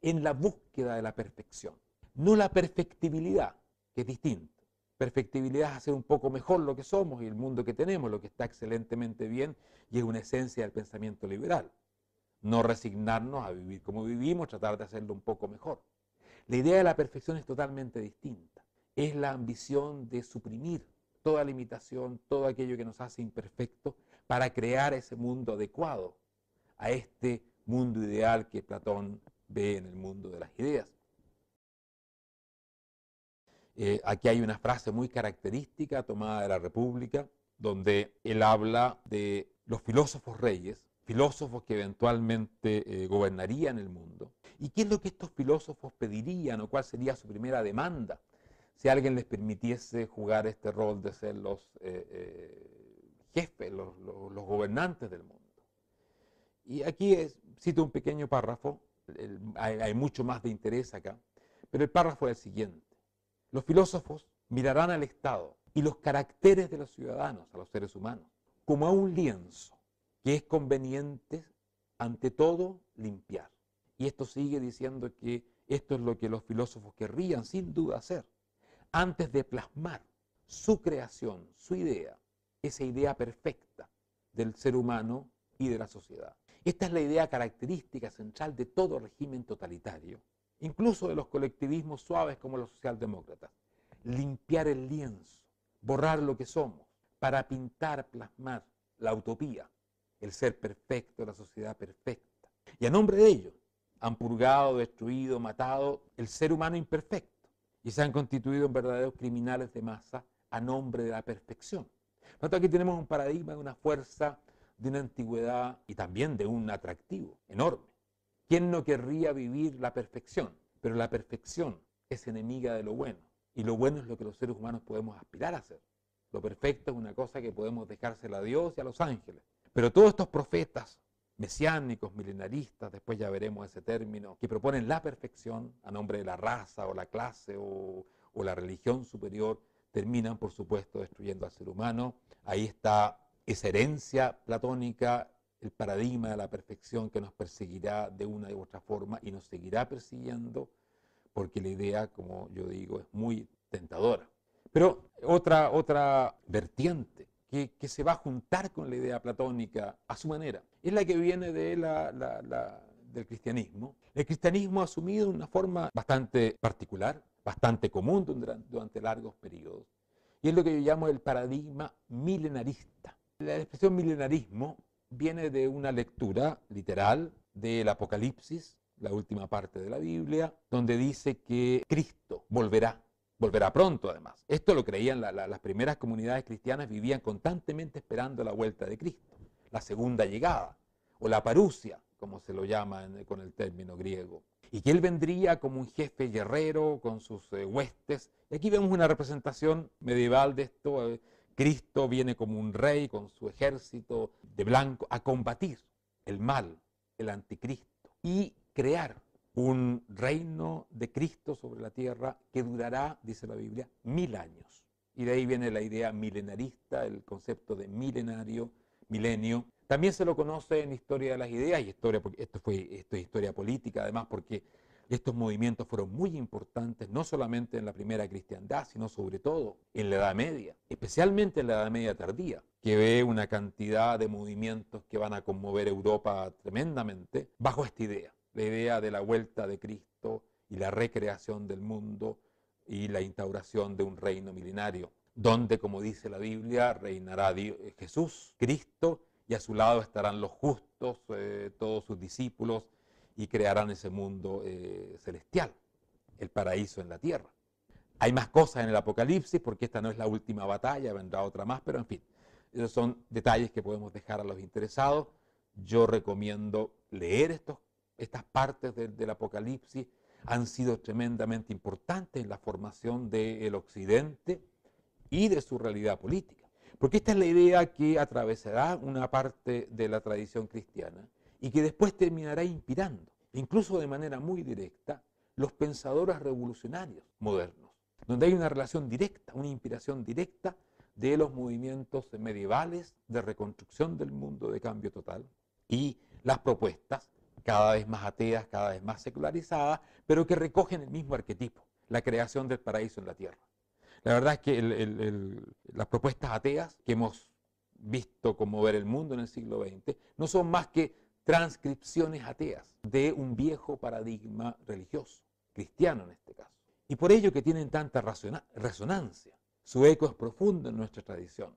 en la búsqueda de la perfección. No la perfectibilidad, que es distinto. Perfectibilidad es hacer un poco mejor lo que somos y el mundo que tenemos, lo que está excelentemente bien, y es una esencia del pensamiento liberal. No resignarnos a vivir como vivimos, tratar de hacerlo un poco mejor. La idea de la perfección es totalmente distinta. Es la ambición de suprimir toda limitación, todo aquello que nos hace imperfectos, para crear ese mundo adecuado a este mundo ideal que Platón ve en el mundo de las ideas. Aquí hay una frase muy característica tomada de la República, donde él habla de los filósofos reyes, filósofos que eventualmente gobernarían el mundo. ¿Y qué es lo que estos filósofos pedirían o cuál sería su primera demanda si alguien les permitiese jugar este rol de ser los jefes, los gobernantes del mundo? Y aquí cito un pequeño párrafo, hay mucho más de interés acá, pero el párrafo es el siguiente. Los filósofos mirarán al Estado y los caracteres de los ciudadanos, a los seres humanos, como a un lienzo que es conveniente, ante todo, limpiar. Y esto sigue diciendo que esto es lo que los filósofos querrían, sin duda, hacer, antes de plasmar su creación, su idea, esa idea perfecta del ser humano y de la sociedad. Esta es la idea característica central de todo régimen totalitario, incluso de los colectivismos suaves como los socialdemócratas. Limpiar el lienzo, borrar lo que somos, para pintar, plasmar la utopía, el ser perfecto, la sociedad perfecta. Y a nombre de ello han purgado, destruido, matado el ser humano imperfecto y se han constituido en verdaderos criminales de masa a nombre de la perfección. Por lo tanto, aquí tenemos un paradigma de una fuerza, de una antigüedad y también de un atractivo enorme. ¿Quién no querría vivir la perfección? Pero la perfección es enemiga de lo bueno. Y lo bueno es lo que los seres humanos podemos aspirar a hacer. Lo perfecto es una cosa que podemos dejársela a Dios y a los ángeles. Pero todos estos profetas mesiánicos, milenaristas, después ya veremos ese término, que proponen la perfección a nombre de la raza o la clase o la religión superior, terminan, por supuesto, destruyendo al ser humano. Ahí está esa herencia platónica, el paradigma de la perfección que nos perseguirá de una u otra forma y nos seguirá persiguiendo, porque la idea, como yo digo, es muy tentadora. Pero otra vertiente que se va a juntar con la idea platónica a su manera es la que viene de del cristianismo. El cristianismo ha asumido una forma bastante particular, bastante común durante largos periodos, y es lo que yo llamo el paradigma milenarista. La expresión milenarismo viene de una lectura literal del Apocalipsis, la última parte de la Biblia, donde dice que Cristo volverá pronto además. Esto lo creían las primeras comunidades cristianas, vivían constantemente esperando la vuelta de Cristo, la segunda llegada, o la parusia, como se lo llama con el término griego. Y que él vendría como un jefe guerrero con sus huestes. Y aquí vemos una representación medieval de esto. Cristo viene como un rey con su ejército de blanco a combatir el mal, el anticristo, y crear un reino de Cristo sobre la tierra que durará, dice la Biblia, 1000 años. Y de ahí viene la idea milenarista, el concepto de milenario, milenio. También se lo conoce en Historia de las Ideas, y esto es historia política además, porque estos movimientos fueron muy importantes, no solamente en la primera cristiandad, sino sobre todo en la Edad Media, especialmente en la Edad Media tardía, que ve una cantidad de movimientos que van a conmover Europa tremendamente bajo esta idea, la idea de la vuelta de Cristo y la recreación del mundo y la instauración de un reino milenario, donde, como dice la Biblia, reinará Jesús, Cristo, y a su lado estarán los justos, todos sus discípulos, y crearán ese mundo celestial, el paraíso en la tierra. Hay más cosas en el Apocalipsis, porque esta no es la última batalla, vendrá otra más, pero en fin, esos son detalles que podemos dejar a los interesados. Yo recomiendo leer estas partes del Apocalipsis, han sido tremendamente importantes en la formación del Occidente y de su realidad política. Porque esta es la idea que atravesará una parte de la tradición cristiana y que después terminará inspirando, incluso de manera muy directa, los pensadores revolucionarios modernos, donde hay una relación directa, una inspiración directa de los movimientos medievales de reconstrucción del mundo, de cambio total, y las propuestas cada vez más ateas, cada vez más secularizadas, pero que recogen el mismo arquetipo, la creación del paraíso en la tierra. La verdad es que las propuestas ateas que hemos visto conmover el mundo en el siglo XX no son más que transcripciones ateas de un viejo paradigma religioso, cristiano en este caso. Y por ello que tienen tanta resonancia. Su eco es profundo en nuestra tradición.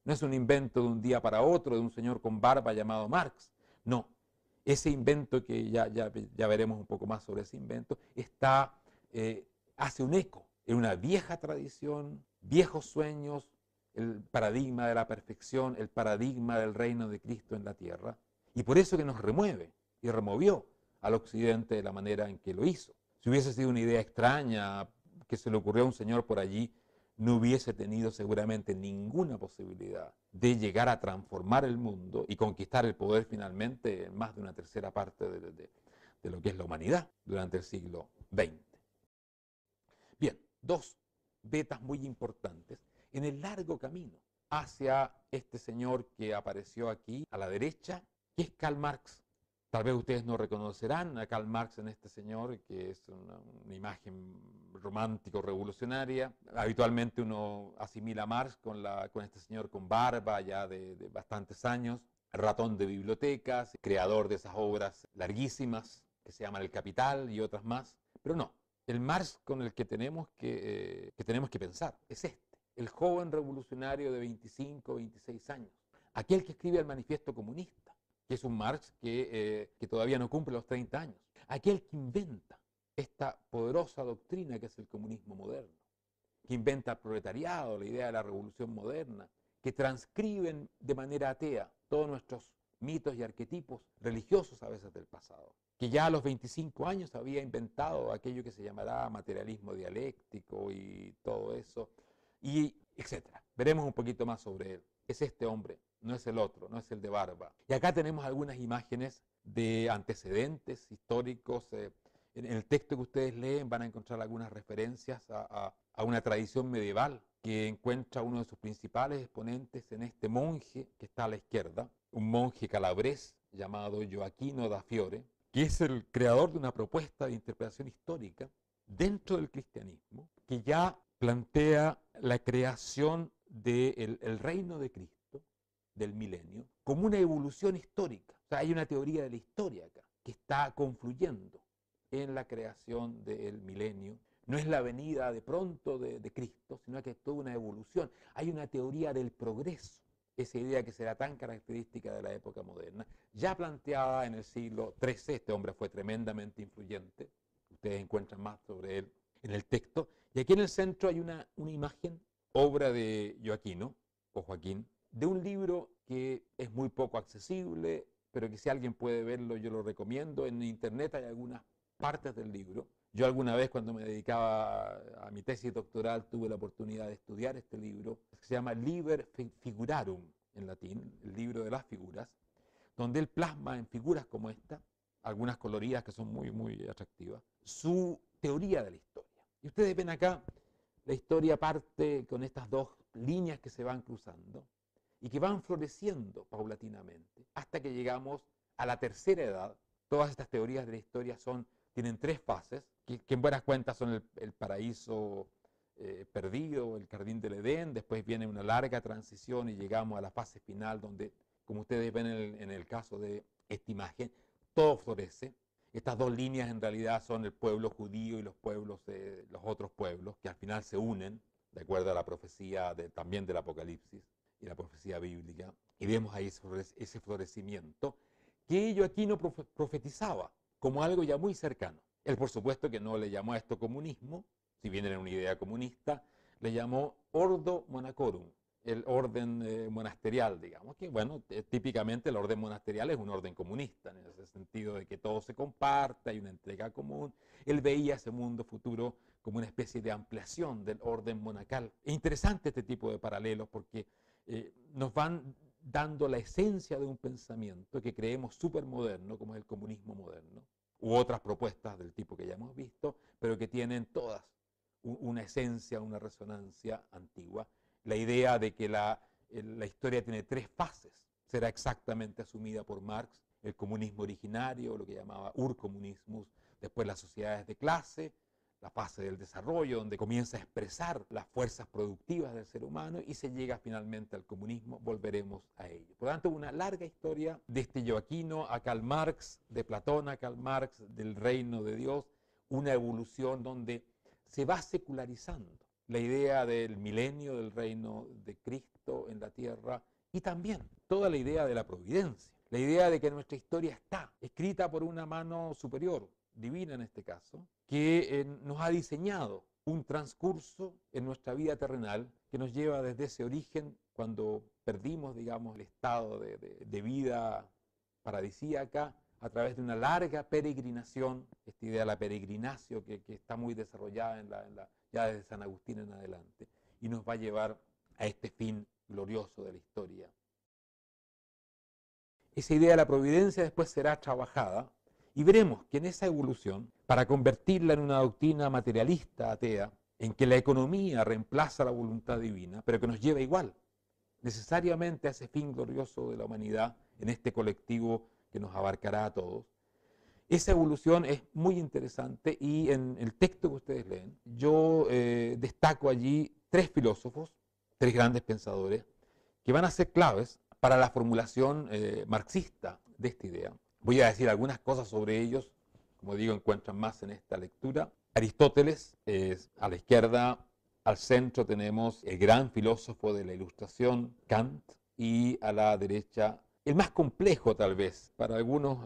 No es un invento de un día para otro de un señor con barba llamado Marx. No, ese invento, que ya veremos un poco más sobre ese invento, hace un eco en una vieja tradición, viejos sueños, el paradigma de la perfección, el paradigma del reino de Cristo en la tierra, y por eso que nos remueve y removió al occidente de la manera en que lo hizo. Si hubiese sido una idea extraña que se le ocurrió a un señor por allí, no hubiese tenido seguramente ninguna posibilidad de llegar a transformar el mundo y conquistar el poder finalmente en más de una tercera parte de lo que es la humanidad durante el siglo XX. Bien, dos vetas muy importantes en el largo camino hacia este señor que apareció aquí a la derecha, que es Karl Marx. Tal vez ustedes no reconocerán a Karl Marx en este señor, que es una imagen romántico-revolucionaria. Habitualmente uno asimila a Marx con este señor con barba ya de bastantes años, ratón de bibliotecas, creador de esas obras larguísimas que se llaman El Capital y otras más. Pero no, el Marx con el que tenemos que pensar es este, el joven revolucionario de 25, 26 años, aquel que escribe el Manifiesto Comunista, que es un Marx que todavía no cumple los 30 años, aquel que inventa esta poderosa doctrina que es el comunismo moderno, que inventa el proletariado, la idea de la revolución moderna, que transcriben de manera atea todos nuestros mitos y arquetipos religiosos a veces del pasado, que ya a los 25 años había inventado aquello que se llamará materialismo dialéctico y todo eso, y etcétera. Veremos un poquito más sobre él. Es este hombre, no es el otro, no es el de barba. Y acá tenemos algunas imágenes de antecedentes históricos. En el texto que ustedes leen van a encontrar algunas referencias a una tradición medieval que encuentra uno de sus principales exponentes en este monje que está a la izquierda, un monje calabrés llamado Gioacchino da Fiore, que es el creador de una propuesta de interpretación histórica dentro del cristianismo que ya plantea la creación del reino de Cristo, del milenio, como una evolución histórica. O sea, hay una teoría de la historia acá que está confluyendo en la creación del milenio. No es la venida de pronto de Cristo, sino que es toda una evolución. Hay una teoría del progreso, esa idea que será tan característica de la época moderna, ya planteada en el siglo XIII. Este hombre fue tremendamente influyente. Ustedes encuentran más sobre él en el texto. Y aquí en el centro hay una imagen, obra de Gioacchino, o Joaquín, de un libro que es muy poco accesible, pero que si alguien puede verlo yo lo recomiendo. En internet hay algunas partes del libro. Yo alguna vez cuando me dedicaba a mi tesis doctoral tuve la oportunidad de estudiar este libro, que se llama Liber Figurarum en latín, el libro de las figuras, donde él plasma en figuras como esta, algunas coloridas que son muy, muy atractivas, su teoría de la historia. Y ustedes ven acá, la historia parte con estas dos líneas que se van cruzando y que van floreciendo paulatinamente hasta que llegamos a la tercera edad. Todas estas teorías de la historia tienen tres fases, que en buenas cuentas son el paraíso perdido, el jardín del Edén. Después viene una larga transición y llegamos a la fase final donde, como ustedes ven en el caso de esta imagen, todo florece. Estas dos líneas en realidad son el pueblo judío y los otros pueblos, que al final se unen, de acuerdo a la profecía también del Apocalipsis y la profecía bíblica. Y vemos ahí ese florecimiento que Gioacchino profetizaba como algo ya muy cercano. Él, por supuesto, que no le llamó a esto comunismo, si bien era una idea comunista, le llamó Ordo Monacorum, el orden monasterial, digamos, que bueno, típicamente el orden monasterial es un orden comunista, en ese sentido de que todo se comparte, hay una entrega común. Él veía ese mundo futuro como una especie de ampliación del orden monacal. Es interesante este tipo de paralelos porque nos van dando la esencia de un pensamiento que creemos súper moderno, como es el comunismo moderno, u otras propuestas del tipo que ya hemos visto, pero que tienen todas una esencia, una resonancia antigua. La idea de que la historia tiene tres fases será exactamente asumida por Marx: el comunismo originario, lo que llamaba Urcomunismus, después las sociedades de clase, la fase del desarrollo, donde comienza a expresar las fuerzas productivas del ser humano y se llega finalmente al comunismo. Volveremos a ello. Por lo tanto, una larga historia desde Gioacchino a Karl Marx, de Platón a Karl Marx, del reino de Dios, una evolución donde se va secularizando la idea del milenio, del reino de Cristo en la tierra, y también toda la idea de la providencia, la idea de que nuestra historia está escrita por una mano superior, divina en este caso, que nos ha diseñado un transcurso en nuestra vida terrenal que nos lleva desde ese origen, cuando perdimos, digamos, el estado de vida paradisíaca, a través de una larga peregrinación, esta idea de la peregrinatio que está muy desarrollada ya desde San Agustín en adelante, y nos va a llevar a este fin glorioso de la historia. Esa idea de la providencia después será trabajada y veremos que en esa evolución, para convertirla en una doctrina materialista atea, en que la economía reemplaza la voluntad divina, pero que nos lleva igual, necesariamente a ese fin glorioso de la humanidad en este colectivo que nos abarcará a todos. Esa evolución es muy interesante y en el texto que ustedes leen, yo destaco allí tres filósofos, tres grandes pensadores, que van a ser claves para la formulación marxista de esta idea. Voy a decir algunas cosas sobre ellos, como digo, encuentran más en esta lectura. Aristóteles, a la izquierda, al centro tenemos el gran filósofo de la Ilustración, Kant, y a la derecha, el más complejo tal vez, para algunos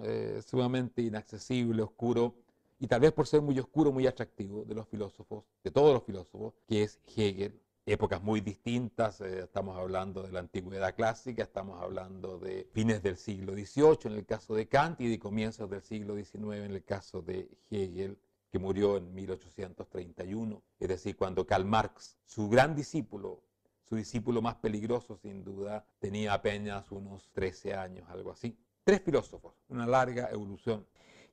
sumamente inaccesible, oscuro, y tal vez por ser muy oscuro, muy atractivo de los filósofos, de todos los filósofos, que es Hegel. Épocas muy distintas, estamos hablando de la antigüedad clásica, estamos hablando de fines del siglo XVIII en el caso de Kant y de comienzos del siglo XIX en el caso de Hegel, que murió en 1831, es decir, cuando Karl Marx, su gran discípulo, su discípulo más peligroso sin duda, tenía apenas unos 13 años, algo así. Tres filósofos, una larga evolución.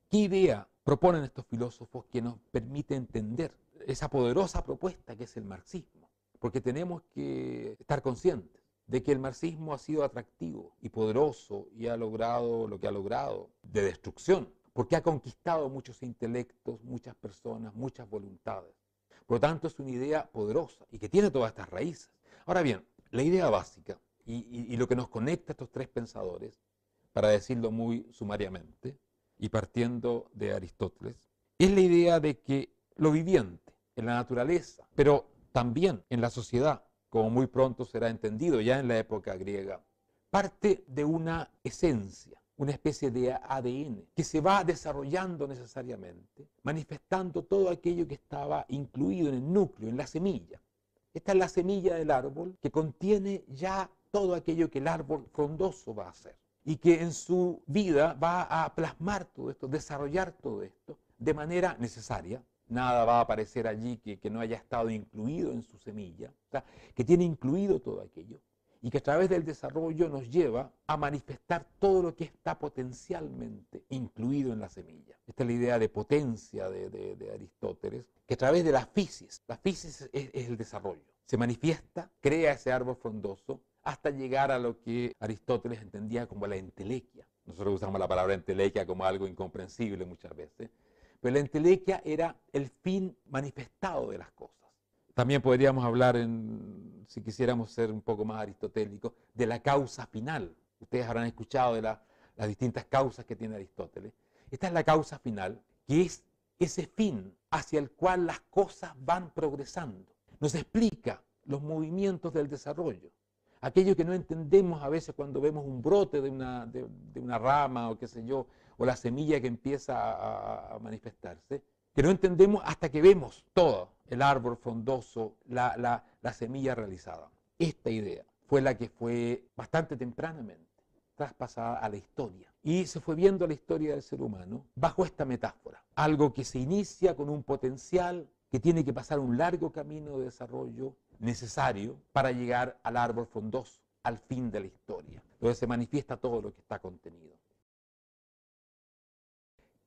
¿Qué idea proponen estos filósofos que nos permite entender esa poderosa propuesta que es el marxismo? Porque tenemos que estar conscientes de que el marxismo ha sido atractivo y poderoso y ha logrado lo que ha logrado de destrucción, porque ha conquistado muchos intelectos, muchas personas, muchas voluntades. Por lo tanto, es una idea poderosa y que tiene todas estas raíces. Ahora bien, la idea básica y lo que nos conecta a estos tres pensadores, para decirlo muy sumariamente y partiendo de Aristóteles, es la idea de que lo viviente en la naturaleza, pero también en la sociedad, como muy pronto será entendido ya en la época griega, parte de una esencia, una especie de ADN que se va desarrollando necesariamente, manifestando todo aquello que estaba incluido en el núcleo, en la semilla. Esta es la semilla del árbol que contiene ya todo aquello que el árbol frondoso va a hacer y que en su vida va a plasmar todo esto, desarrollar todo esto de manera necesaria. Nada va a aparecer allí que no haya estado incluido en su semilla, o sea, que tiene incluido todo aquello y que a través del desarrollo nos lleva a manifestar todo lo que está potencialmente incluido en la semilla. Esta es la idea de potencia de Aristóteles, que a través de la fisis es el desarrollo, se manifiesta, crea ese árbol frondoso, hasta llegar a lo que Aristóteles entendía como la entelequia. Nosotros usamos la palabra entelequia como algo incomprensible muchas veces, pero la entelequia era el fin manifestado de las cosas. También podríamos hablar, si quisiéramos ser un poco más aristotélicos, de la causa final. Ustedes habrán escuchado de las distintas causas que tiene Aristóteles. Esta es la causa final, que es ese fin hacia el cual las cosas van progresando. Nos explica los movimientos del desarrollo. Aquello que no entendemos a veces cuando vemos un brote de una rama o qué sé yo, o la semilla que empieza a manifestarse, que no entendemos hasta que vemos todo, el árbol frondoso, la semilla realizada. Esta idea fue la que fue bastante tempranamente traspasada a la historia y se fue viendo la historia del ser humano bajo esta metáfora. Algo que se inicia con un potencial que tiene que pasar un largo camino de desarrollo necesario para llegar al árbol frondoso, al fin de la historia, donde se manifiesta todo lo que está contenido.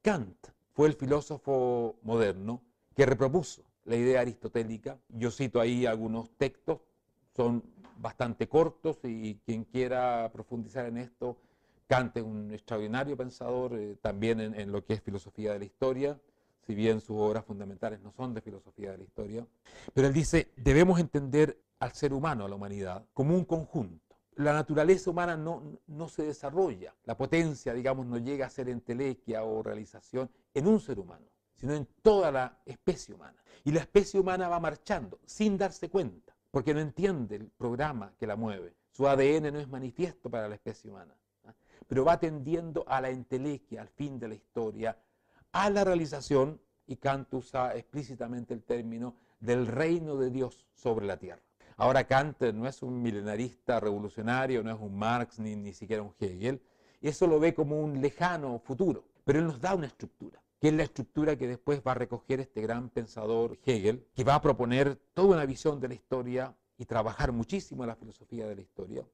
Kant fue el filósofo moderno que repropuso la idea aristotélica. Yo cito ahí algunos textos, son bastante cortos y quien quiera profundizar en esto, Kant es un extraordinario pensador también en lo que es filosofía de la historia, si bien sus obras fundamentales no son de filosofía de la historia. Pero él dice, debemos entender al ser humano, a la humanidad, como un conjunto. La naturaleza humana no se desarrolla, la potencia, digamos, no llega a ser entelequia o realización en un ser humano, sino en toda la especie humana. Y la especie humana va marchando sin darse cuenta, porque no entiende el programa que la mueve. Su ADN no es manifiesto para la especie humana, ¿eh? Pero va tendiendo a la entelequia, al fin de la historia, a la realización, y Kant usa explícitamente el término del reino de Dios sobre la tierra. Ahora Kant no es un milenarista revolucionario, no es un Marx ni siquiera un Hegel, y eso lo ve como un lejano futuro, pero él nos da una estructura, que es la estructura que después va a recoger este gran pensador Hegel, que va a proponer toda una visión de la historia y trabajar muchísimo la filosofía de la historia,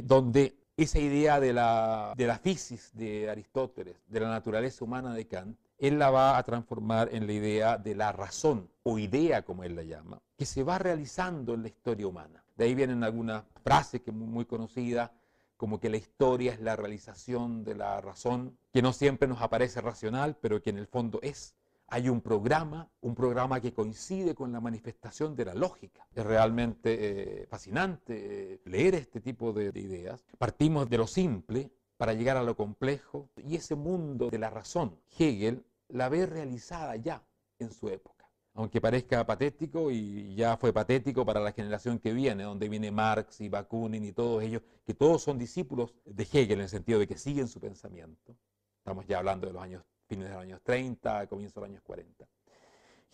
donde esa idea de la fisis de Aristóteles, de la naturaleza humana de Kant, él la va a transformar en la idea de la razón, o idea como él la llama, que se va realizando en la historia humana. De ahí vienen algunas frases que muy conocidas, como que la historia es la realización de la razón, que no siempre nos aparece racional, pero que en el fondo es. Hay un programa que coincide con la manifestación de la lógica. Es realmente fascinante leer este tipo de ideas. Partimos de lo simple para llegar a lo complejo, y ese mundo de la razón, Hegel la ve realizada ya en su época. Aunque parezca patético, y ya fue patético para la generación que viene, donde viene Marx y Bakunin y todos ellos, que todos son discípulos de Hegel en el sentido de que siguen su pensamiento. Estamos ya hablando de los años, fines de los años 30, comienzos de los años 40.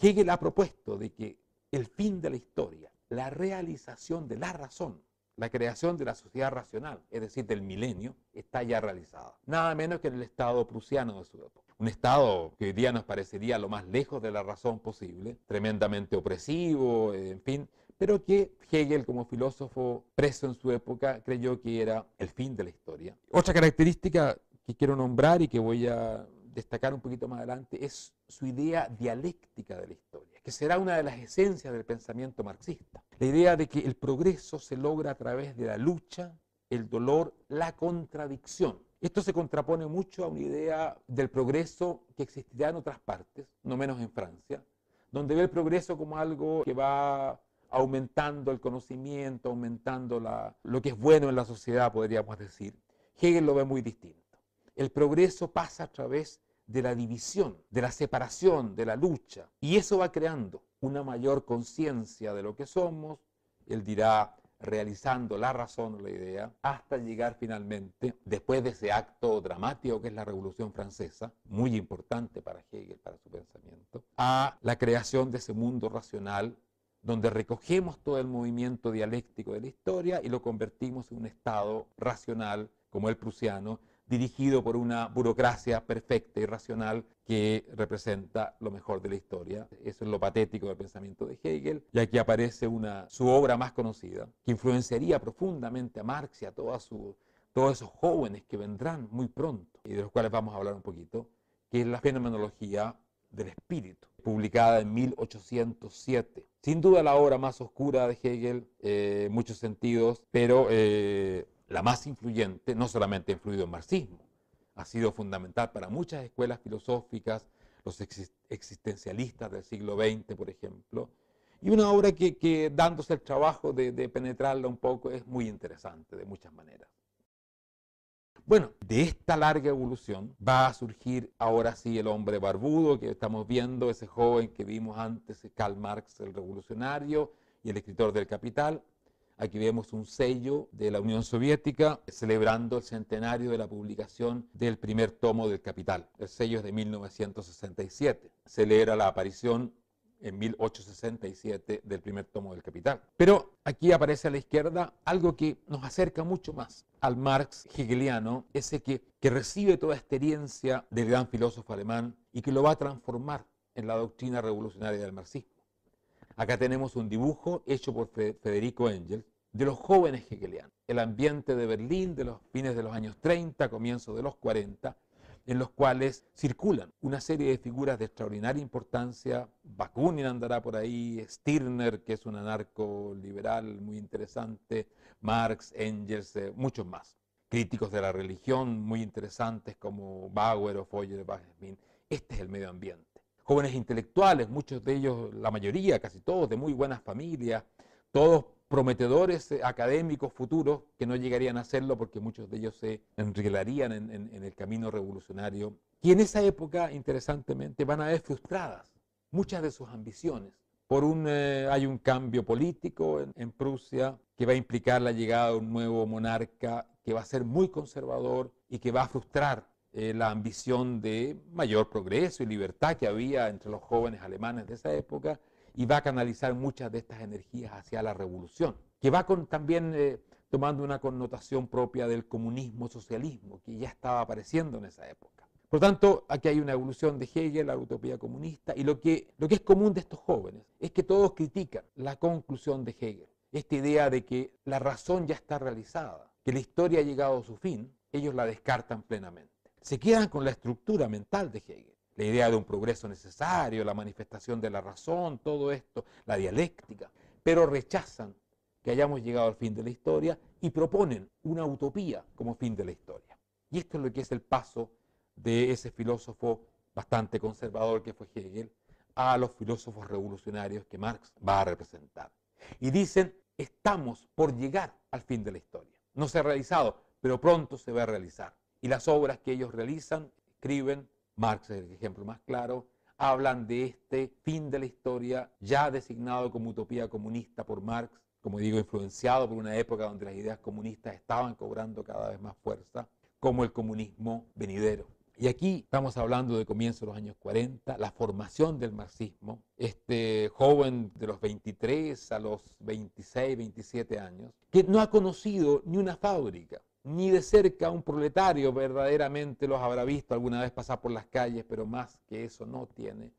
Hegel ha propuesto de que el fin de la historia, la realización de la razón, la creación de la sociedad racional, es decir, del milenio, está ya realizada. Nada menos que en el Estado prusiano de su época. Un Estado que hoy día nos parecería lo más lejos de la razón posible, tremendamente opresivo, en fin, pero que Hegel, como filósofo preso en su época, creyó que era el fin de la historia. Otra característica que quiero nombrar y que voy a destacar un poquito más adelante es su idea dialéctica de la historia, que será una de las esencias del pensamiento marxista. La idea de que el progreso se logra a través de la lucha, el dolor, la contradicción. Esto se contrapone mucho a una idea del progreso que existirá en otras partes, no menos en Francia, donde ve el progreso como algo que va aumentando el conocimiento, aumentando lo que es bueno en la sociedad, podríamos decir. Hegel lo ve muy distinto. El progreso pasa a través de la división, de la separación, de la lucha, y eso va creando una mayor conciencia de lo que somos. Él dirá, realizando la razón o la idea, hasta llegar finalmente, después de ese acto dramático que es la Revolución Francesa, muy importante para Hegel, para su pensamiento, a la creación de ese mundo racional donde recogemos todo el movimiento dialéctico de la historia y lo convertimos en un estado racional, como el prusiano, dirigido por una burocracia perfecta y racional que representa lo mejor de la historia. Eso es lo patético del pensamiento de Hegel. Y aquí aparece su obra más conocida, que influenciaría profundamente a Marx y a todos esos jóvenes que vendrán muy pronto, y de los cuales vamos a hablar un poquito, que es la fenomenología del espíritu, publicada en 1807. Sin duda la obra más oscura de Hegel, en muchos sentidos, pero la más influyente. No solamente ha influido en marxismo, ha sido fundamental para muchas escuelas filosóficas, los existencialistas del siglo XX, por ejemplo, y una obra que dándose el trabajo de penetrarla un poco, es muy interesante de muchas maneras. Bueno, de esta larga evolución va a surgir ahora sí el hombre barbudo que estamos viendo, ese joven que vimos antes, Karl Marx, el revolucionario y el escritor del Capital. Aquí vemos un sello de la Unión Soviética celebrando el centenario de la publicación del primer tomo del Capital. El sello es de 1967. Celebra la aparición en 1867 del primer tomo del Capital. Pero aquí aparece a la izquierda algo que nos acerca mucho más al Marx hegeliano, ese que recibe toda esta herencia del gran filósofo alemán y que lo va a transformar en la doctrina revolucionaria del marxismo. Acá tenemos un dibujo hecho por Federico Engels de los jóvenes hegelianos, el ambiente de Berlín de los fines de los años 30, comienzos de los 40, en los cuales circulan una serie de figuras de extraordinaria importancia. Bakunin andará por ahí, Stirner, que es un anarco-liberal muy interesante, Marx, Engels, muchos más. Críticos de la religión muy interesantes como Bauer o Feuerbach. Este es el medio ambiente. Jóvenes intelectuales, muchos de ellos, la mayoría, casi todos, de muy buenas familias, todos prometedores académicos futuros que no llegarían a serlo porque muchos de ellos se enreglarían en el camino revolucionario. Y en esa época, interesantemente, van a ver frustradas muchas de sus ambiciones. Hay un cambio político en Prusia que va a implicar la llegada de un nuevo monarca que va a ser muy conservador y que va a frustrar la ambición de mayor progreso y libertad que había entre los jóvenes alemanes de esa época, y va a canalizar muchas de estas energías hacia la revolución, que va también tomando una connotación propia del comunismo-socialismo, que ya estaba apareciendo en esa época. Por lo tanto, aquí hay una evolución de Hegel, la utopía comunista, y lo que es común de estos jóvenes es que todos critican la conclusión de Hegel, esta idea de que la razón ya está realizada, que la historia ha llegado a su fin. Ellos la descartan plenamente. Se quedan con la estructura mental de Hegel, la idea de un progreso necesario, la manifestación de la razón, todo esto, la dialéctica, pero rechazan que hayamos llegado al fin de la historia y proponen una utopía como fin de la historia. Y esto es lo que es el paso de ese filósofo bastante conservador que fue Hegel a los filósofos revolucionarios que Marx va a representar. Y dicen, estamos por llegar al fin de la historia. No se ha realizado, pero pronto se va a realizar. Y las obras que ellos realizan, escriben, Marx es el ejemplo más claro, hablan de este fin de la historia ya designado como utopía comunista por Marx, como digo, influenciado por una época donde las ideas comunistas estaban cobrando cada vez más fuerza, como el comunismo venidero. Y aquí estamos hablando de comienzos de los años 40, la formación del marxismo, este joven de los 23 a los 26, 27 años, que no ha conocido ni una fábrica, ni de cerca un proletario, verdaderamente los habrá visto alguna vez pasar por las calles, pero más que eso no tiene,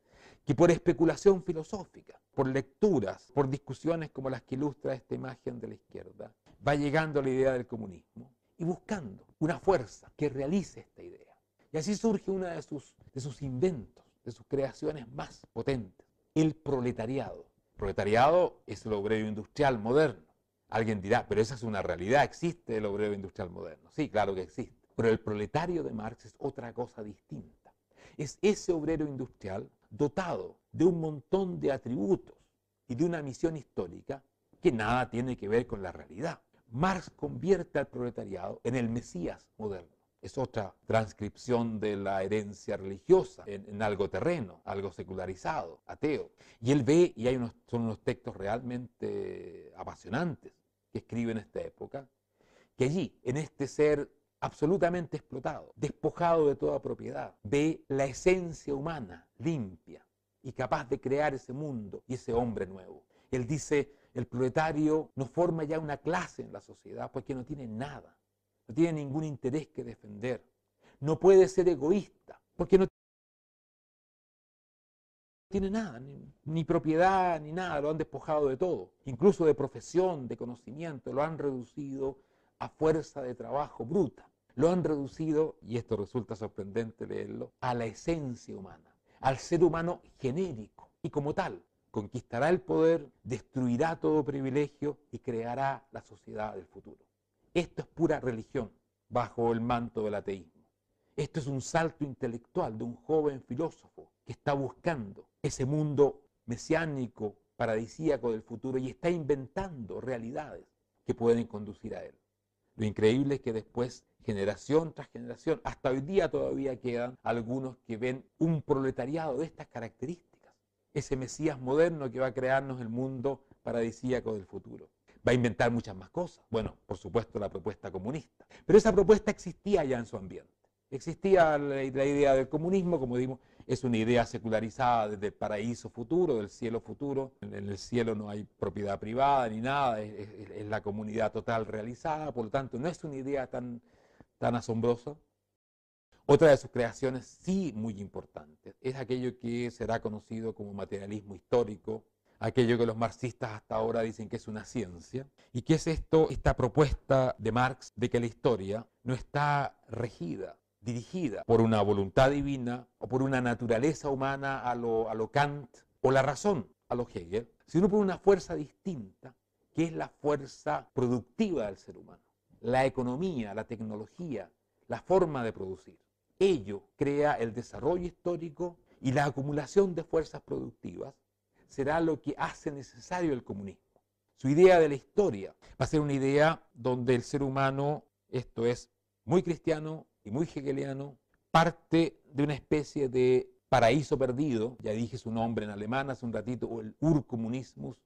que por especulación filosófica, por lecturas, por discusiones como las que ilustra esta imagen de la izquierda, va llegando a la idea del comunismo y buscando una fuerza que realice esta idea. Y así surge uno de sus inventos, de sus creaciones más potentes, el proletariado. El proletariado es el obrero industrial moderno. Alguien dirá, pero esa es una realidad, ¿existe el obrero industrial moderno? Sí, claro que existe. Pero el proletario de Marx es otra cosa distinta. Es ese obrero industrial dotado de un montón de atributos y de una misión histórica que nada tiene que ver con la realidad. Marx convierte al proletariado en el Mesías moderno. Es otra transcripción de la herencia religiosa en algo terreno, algo secularizado, ateo. Y él ve, y son unos textos realmente apasionantes que escribe en esta época, que allí, en este ser absolutamente explotado, despojado de toda propiedad, ve la esencia humana limpia y capaz de crear ese mundo y ese hombre nuevo. Él dice, el proletario no forma ya una clase en la sociedad porque no tiene nada. No tiene ningún interés que defender. No puede ser egoísta, porque no tiene nada, ni propiedad, ni nada, lo han despojado de todo. Incluso de profesión, de conocimiento, lo han reducido a fuerza de trabajo bruta. Lo han reducido, y esto resulta sorprendente leerlo, a la esencia humana, al ser humano genérico. Y como tal, conquistará el poder, destruirá todo privilegio y creará la sociedad del futuro. Esto es pura religión bajo el manto del ateísmo. Esto es un salto intelectual de un joven filósofo que está buscando ese mundo mesiánico, paradisíaco del futuro y está inventando realidades que pueden conducir a él. Lo increíble es que después, generación tras generación, hasta hoy día todavía quedan algunos que ven un proletariado de estas características. Ese Mesías moderno que va a crearnos el mundo paradisíaco del futuro. Va a inventar muchas más cosas. Bueno, por supuesto la propuesta comunista. Pero esa propuesta existía ya en su ambiente. Existía la idea del comunismo, como dimos, es una idea secularizada desde el paraíso futuro, del cielo futuro. En el cielo no hay propiedad privada ni nada, es la comunidad total realizada, por lo tanto no es una idea tan asombrosa. Otra de sus creaciones, sí muy importante, es aquello que será conocido como materialismo histórico, aquello que los marxistas hasta ahora dicen que es una ciencia. ¿Y qué es esto? Esta propuesta de Marx de que la historia no está regida, dirigida por una voluntad divina o por una naturaleza humana a lo Kant o la razón a lo Hegel, sino por una fuerza distinta que es la fuerza productiva del ser humano, la economía, la tecnología, la forma de producir. Ello crea el desarrollo histórico y la acumulación de fuerzas productivas será lo que hace necesario el comunismo. Su idea de la historia va a ser una idea donde el ser humano, esto es muy cristiano y muy hegeliano, parte de una especie de paraíso perdido, ya dije su nombre en alemán hace un ratito, o el Urkommunismus,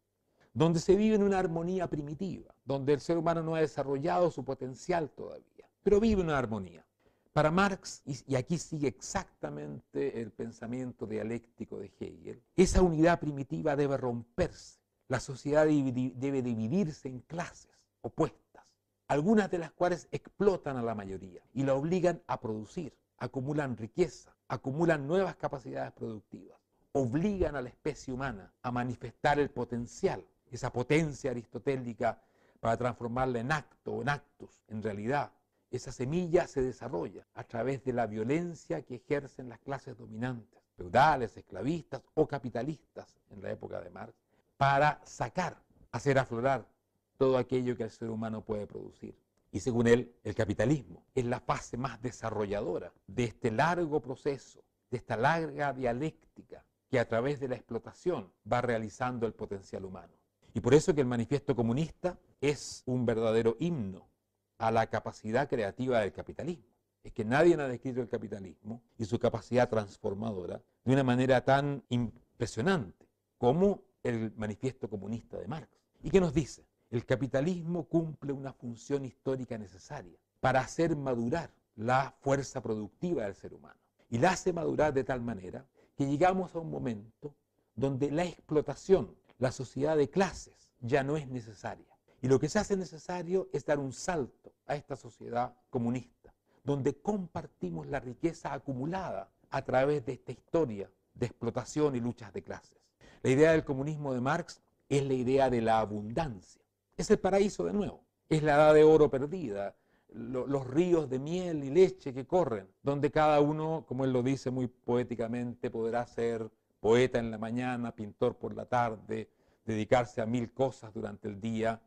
donde se vive en una armonía primitiva, donde el ser humano no ha desarrollado su potencial todavía, pero vive en una armonía. Para Marx, y aquí sigue exactamente el pensamiento dialéctico de Hegel, esa unidad primitiva debe romperse. La sociedad debe dividirse en clases opuestas, algunas de las cuales explotan a la mayoría y la obligan a producir, acumulan riqueza, acumulan nuevas capacidades productivas, obligan a la especie humana a manifestar el potencial, esa potencia aristotélica para transformarla en acto, en actus, en realidad. Esa semilla se desarrolla a través de la violencia que ejercen las clases dominantes feudales, esclavistas o capitalistas en la época de Marx, para hacer aflorar todo aquello que el ser humano puede producir. Y según él, el capitalismo es la fase más desarrolladora de este largo proceso, de esta larga dialéctica que a través de la explotación va realizando el potencial humano. Y por eso que el Manifiesto Comunista es un verdadero himno a la capacidad creativa del capitalismo. Es que nadie ha descrito el capitalismo y su capacidad transformadora de una manera tan impresionante como el Manifiesto Comunista de Marx. ¿Y qué nos dice? El capitalismo cumple una función histórica necesaria para hacer madurar la fuerza productiva del ser humano. Y la hace madurar de tal manera que llegamos a un momento donde la explotación, la sociedad de clases, ya no es necesaria. Y lo que se hace necesario es dar un salto a esta sociedad comunista, donde compartimos la riqueza acumulada a través de esta historia de explotación y luchas de clases. La idea del comunismo de Marx es la idea de la abundancia. Es el paraíso de nuevo, es la edad de oro perdida, los ríos de miel y leche que corren, donde cada uno, como él lo dice muy poéticamente, podrá ser poeta en la mañana, pintor por la tarde, dedicarse a 1000 cosas durante el día,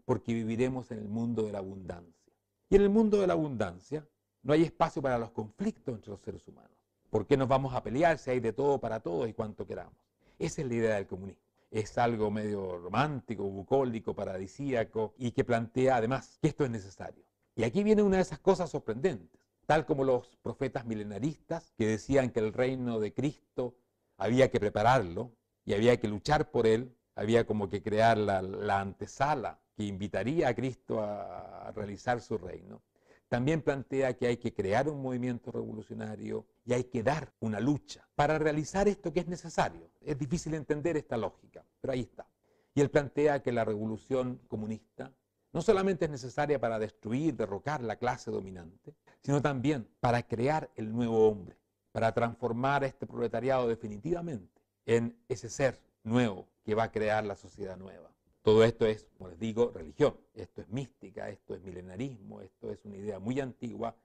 porque viviremos en el mundo de la abundancia. Y en el mundo de la abundancia no hay espacio para los conflictos entre los seres humanos. ¿Por qué nos vamos a pelear si hay de todo para todos y cuanto queramos? Esa es la idea del comunismo. Es algo medio romántico, bucólico, paradisíaco y que plantea además que esto es necesario. Y aquí viene una de esas cosas sorprendentes, tal como los profetas milenaristas que decían que el reino de Cristo había que prepararlo y había que luchar por él, había como que crear la antesala que invitaría a Cristo a realizar su reino. También plantea que hay que crear un movimiento revolucionario y hay que dar una lucha para realizar esto que es necesario. Es difícil entender esta lógica, pero ahí está. Y él plantea que la revolución comunista no solamente es necesaria para destruir, derrocar la clase dominante, sino también para crear el nuevo hombre, para transformar a este proletariado definitivamente en ese ser nuevo que va a crear la sociedad nueva. Todo esto es, como les digo, religión. Esto es mística, esto es milenarismo, esto es una idea muy antigua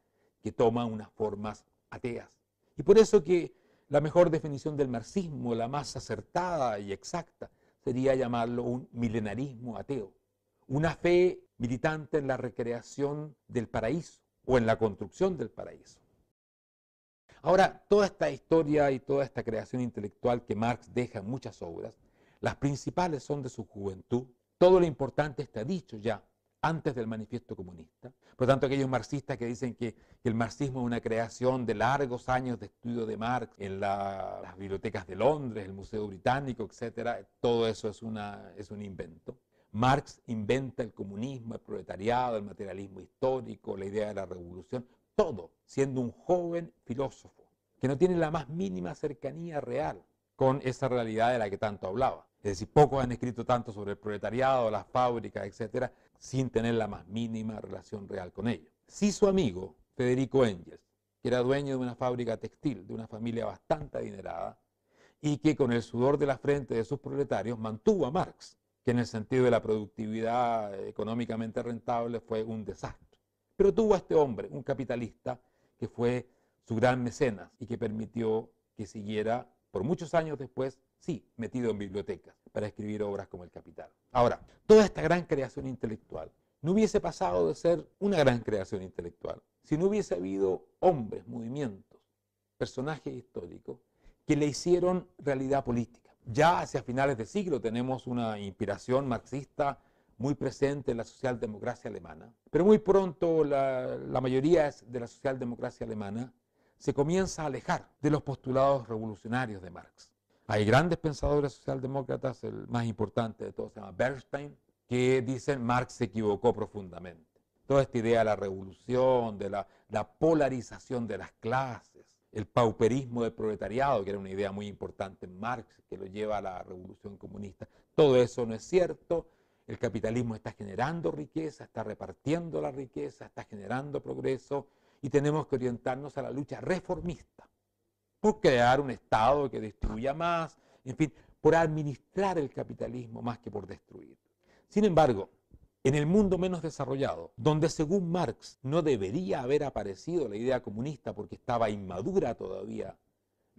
que toma unas formas ateas. Y por eso que la mejor definición del marxismo, la más acertada y exacta, sería llamarlo un milenarismo ateo. Una fe militante en la recreación del paraíso o en la construcción del paraíso. Ahora, toda esta historia y toda esta creación intelectual que Marx deja en muchas obras, las principales son de su juventud. Todo lo importante está dicho ya antes del Manifiesto Comunista. Por lo tanto, aquellos marxistas que dicen que el marxismo es una creación de largos años de estudio de Marx en las bibliotecas de Londres, el Museo Británico, etc., todo eso es un invento. Marx inventa el comunismo, el proletariado, el materialismo histórico, la idea de la revolución, todo siendo un joven filósofo que no tiene la más mínima cercanía real con esa realidad de la que tanto hablaba. Es decir, pocos han escrito tanto sobre el proletariado, las fábricas, etcétera, sin tener la más mínima relación real con ello. Sí, su amigo, Federico Engels, que era dueño de una fábrica textil, de una familia bastante adinerada, y que con el sudor de la frente de sus proletarios mantuvo a Marx, que en el sentido de la productividad económicamente rentable fue un desastre. Pero tuvo a este hombre, un capitalista, que fue su gran mecenas y que permitió que siguiera por muchos años después, sí, metido en bibliotecas para escribir obras como El Capital. Ahora, toda esta gran creación intelectual no hubiese pasado de ser una gran creación intelectual si no hubiese habido hombres, movimientos, personajes históricos que le hicieron realidad política. Ya hacia finales de siglo tenemos una inspiración marxista muy presente en la socialdemocracia alemana, pero muy pronto la mayoría de la socialdemocracia alemana se comienza a alejar de los postulados revolucionarios de Marx. Hay grandes pensadores socialdemócratas, el más importante de todos se llama Bernstein, que dicen Marx se equivocó profundamente. Toda esta idea de la revolución, de la polarización de las clases, el pauperismo del proletariado, que era una idea muy importante en Marx, que lo lleva a la revolución comunista, todo eso no es cierto. El capitalismo está generando riqueza, está repartiendo la riqueza, está generando progreso, y tenemos que orientarnos a la lucha reformista por crear un Estado que distribuya más, en fin, por administrar el capitalismo más que por destruirlo. Sin embargo, en el mundo menos desarrollado, donde según Marx no debería haber aparecido la idea comunista porque estaba inmadura todavía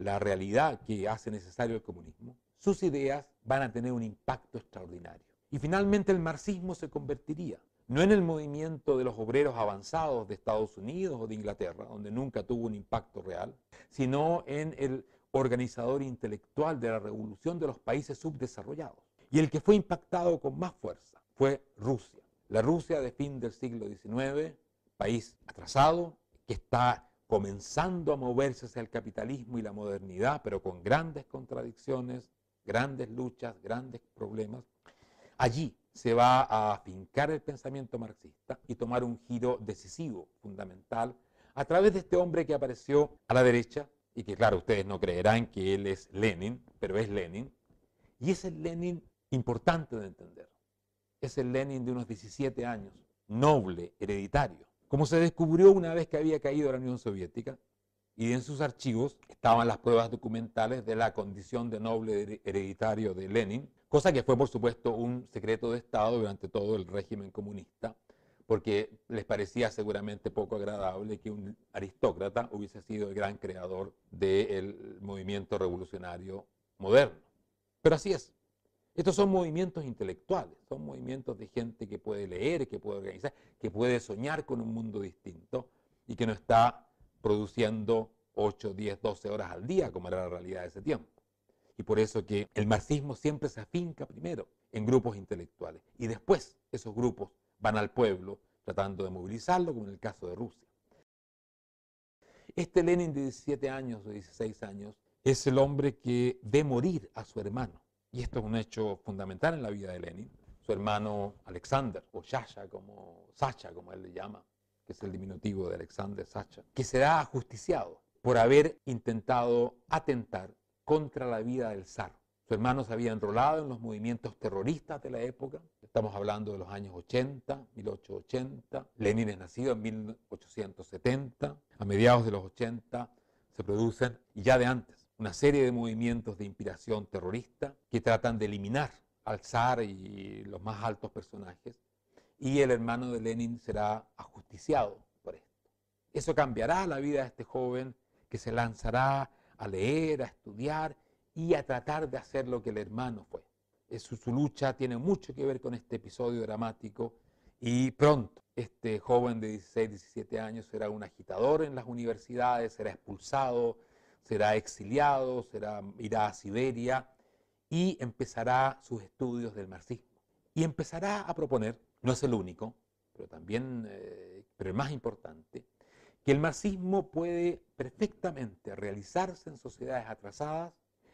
la realidad que hace necesario el comunismo, sus ideas van a tener un impacto extraordinario. Y finalmente el marxismo se convertiría, no en el movimiento de los obreros avanzados de Estados Unidos o de Inglaterra, donde nunca tuvo un impacto real, sino en el organizador intelectual de la revolución de los países subdesarrollados. Y el que fue impactado con más fuerza fue Rusia. La Rusia de fin del siglo XIX, país atrasado, que está comenzando a moverse hacia el capitalismo y la modernidad, pero con grandes contradicciones, grandes luchas, grandes problemas. Allí se va a afincar el pensamiento marxista y tomar un giro decisivo, fundamental, a través de este hombre que apareció a la derecha, y que claro, ustedes no creerán que él es Lenin, pero es Lenin, y es el Lenin importante de entender. Es el Lenin de unos 17 años, noble, hereditario, como se descubrió una vez que había caído la Unión Soviética, y en sus archivos estaban las pruebas documentales de la condición de noble hereditario de Lenin, cosa que fue por supuesto un secreto de Estado durante todo el régimen comunista, porque les parecía seguramente poco agradable que un aristócrata hubiese sido el gran creador del movimiento revolucionario moderno. Pero así es. Estos son movimientos intelectuales, son movimientos de gente que puede leer, que puede organizar, que puede soñar con un mundo distinto y que no está produciendo 8, 10, 12 horas al día, como era la realidad de ese tiempo. Y por eso que el marxismo siempre se afinca primero en grupos intelectuales y después esos grupos van al pueblo tratando de movilizarlo, como en el caso de Rusia. Este Lenin de 17 años o 16 años es el hombre que ve morir a su hermano. Y esto es un hecho fundamental en la vida de Lenin. Su hermano Alexander, o Sacha como él le llama, que es el diminutivo de Alexander, Sacha, que será ajusticiado por haber intentado atentar contra la vida del zar. Su hermano se había enrolado en los movimientos terroristas de la época. Estamos hablando de los años 80, 1880. Lenin es nacido en 1870. A mediados de los 80 se producen, y ya de antes, una serie de movimientos de inspiración terrorista que tratan de eliminar al zar y los más altos personajes. Y el hermano de Lenin será ajusticiado por esto. Eso cambiará la vida de este joven que se lanzará a leer, a estudiar y a tratar de hacer lo que el hermano fue. Su lucha tiene mucho que ver con este episodio dramático y pronto este joven de 16, 17 años será un agitador en las universidades, será expulsado, será exiliado, irá a Siberia y empezará sus estudios del marxismo. Y empezará a proponer, no es el único, pero también, pero el más importante, que el marxismo puede perfectamente realizarse en sociedades atrasadas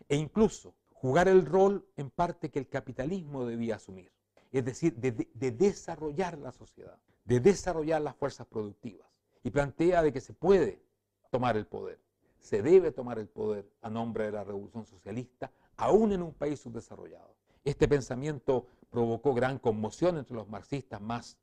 e incluso jugar el rol en parte que el capitalismo debía asumir. Es decir, de desarrollar la sociedad, de desarrollar las fuerzas productivas. Y plantea de que se puede tomar el poder, se debe tomar el poder a nombre de la revolución socialista, aún en un país subdesarrollado. Este pensamiento provocó gran conmoción entre los marxistas más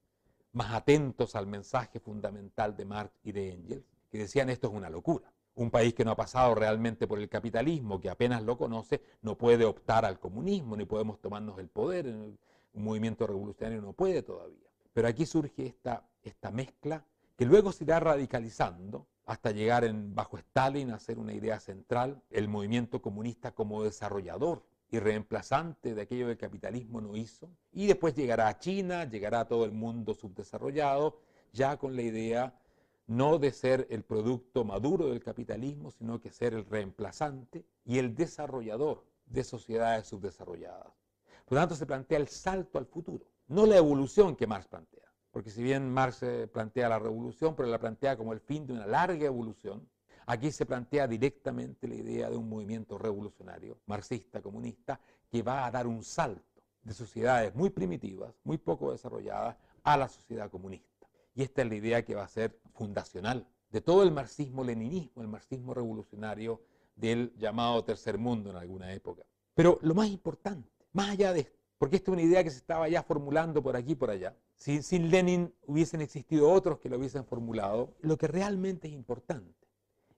atentos al mensaje fundamental de Marx y de Engels, que decían esto es una locura. Un país que no ha pasado realmente por el capitalismo, que apenas lo conoce, no puede optar al comunismo, ni podemos tomarnos el poder. Un movimiento revolucionario no puede todavía. Pero aquí surge esta mezcla que luego se irá radicalizando hasta llegar bajo Stalin a ser una idea central, el movimiento comunista como desarrollador y reemplazante de aquello que el capitalismo no hizo, y después llegará a China, llegará a todo el mundo subdesarrollado, ya con la idea no de ser el producto maduro del capitalismo, sino que ser el reemplazante y el desarrollador de sociedades subdesarrolladas. Por lo tanto, se plantea el salto al futuro, no la evolución que Marx plantea, porque si bien Marx plantea la revolución, pero la plantea como el fin de una larga evolución, aquí se plantea directamente la idea de un movimiento revolucionario, marxista, comunista, que va a dar un salto de sociedades muy primitivas, muy poco desarrolladas, a la sociedad comunista. Y esta es la idea que va a ser fundacional de todo el marxismo-leninismo, el marxismo revolucionario del llamado tercer mundo en alguna época. Pero lo más importante, más allá de esto, porque esta es una idea que se estaba ya formulando por aquí y por allá, si sin Lenin hubiesen existido otros que lo hubiesen formulado, lo que realmente es importante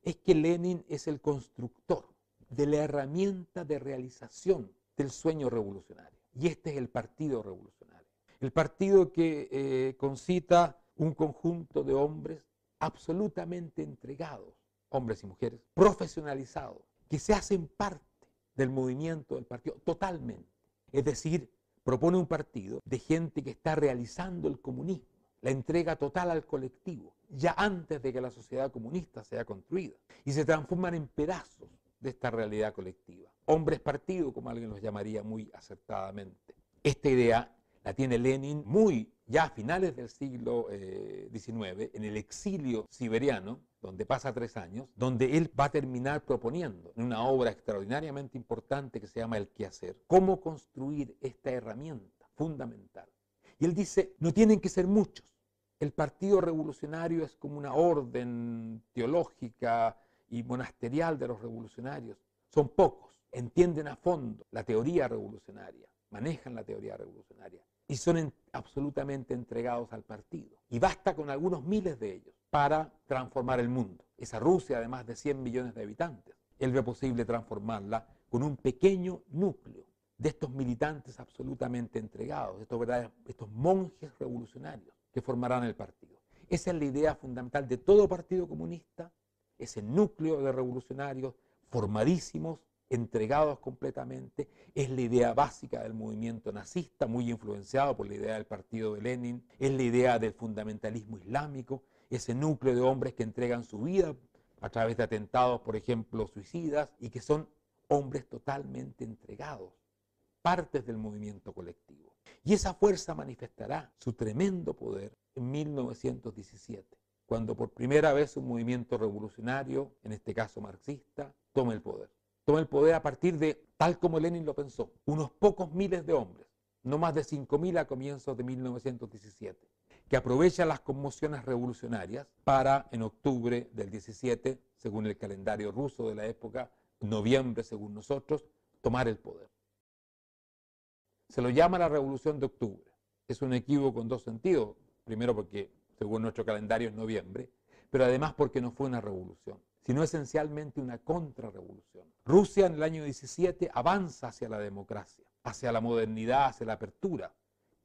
es que Lenin es el constructor de la herramienta de realización del sueño revolucionario. Y este es el Partido Revolucionario. El partido que concita un conjunto de hombres absolutamente entregados, hombres y mujeres, profesionalizados, que se hacen parte del movimiento del partido totalmente. Es decir, propone un partido de gente que está realizando el comunismo, la entrega total al colectivo, ya antes de que la sociedad comunista sea construida, y se transforman en pedazos de esta realidad colectiva. Hombres partido, como alguien los llamaría muy acertadamente. Esta idea la tiene Lenin muy ya a finales del siglo XIX, en el exilio siberiano, donde pasa 3 años, donde él va a terminar proponiendo en una obra extraordinariamente importante que se llama El quehacer, cómo construir esta herramienta fundamental. Y él dice, no tienen que ser muchos. El Partido Revolucionario es como una orden teológica y monasterial de los revolucionarios. Son pocos, entienden a fondo la teoría revolucionaria, manejan la teoría revolucionaria y son absolutamente entregados al partido. Y basta con algunos miles de ellos para transformar el mundo. Esa Rusia de más de 100 millones de habitantes, él ve posible transformarla con un pequeño núcleo de estos militantes absolutamente entregados, estos monjes revolucionarios que formarán el partido. Esa es la idea fundamental de todo partido comunista, ese núcleo de revolucionarios formadísimos, entregados completamente, es la idea básica del movimiento nazista, muy influenciado por la idea del partido de Lenin, es la idea del fundamentalismo islámico, ese núcleo de hombres que entregan su vida a través de atentados, por ejemplo, suicidas, y que son hombres totalmente entregados, partes del movimiento colectivo. Y esa fuerza manifestará su tremendo poder en 1917, cuando por primera vez un movimiento revolucionario, en este caso marxista, toma el poder. Toma el poder a partir de, tal como Lenin lo pensó, unos pocos miles de hombres, no más de 5.000 a comienzos de 1917, que aprovechan las conmociones revolucionarias para, en octubre del 17, según el calendario ruso de la época, noviembre según nosotros, tomar el poder. Se lo llama la Revolución de Octubre. Es un equívoco en dos sentidos. Primero porque, según nuestro calendario, es noviembre, pero además porque no fue una revolución, sino esencialmente una contrarrevolución. Rusia en el año 17 avanza hacia la democracia, hacia la modernidad, hacia la apertura.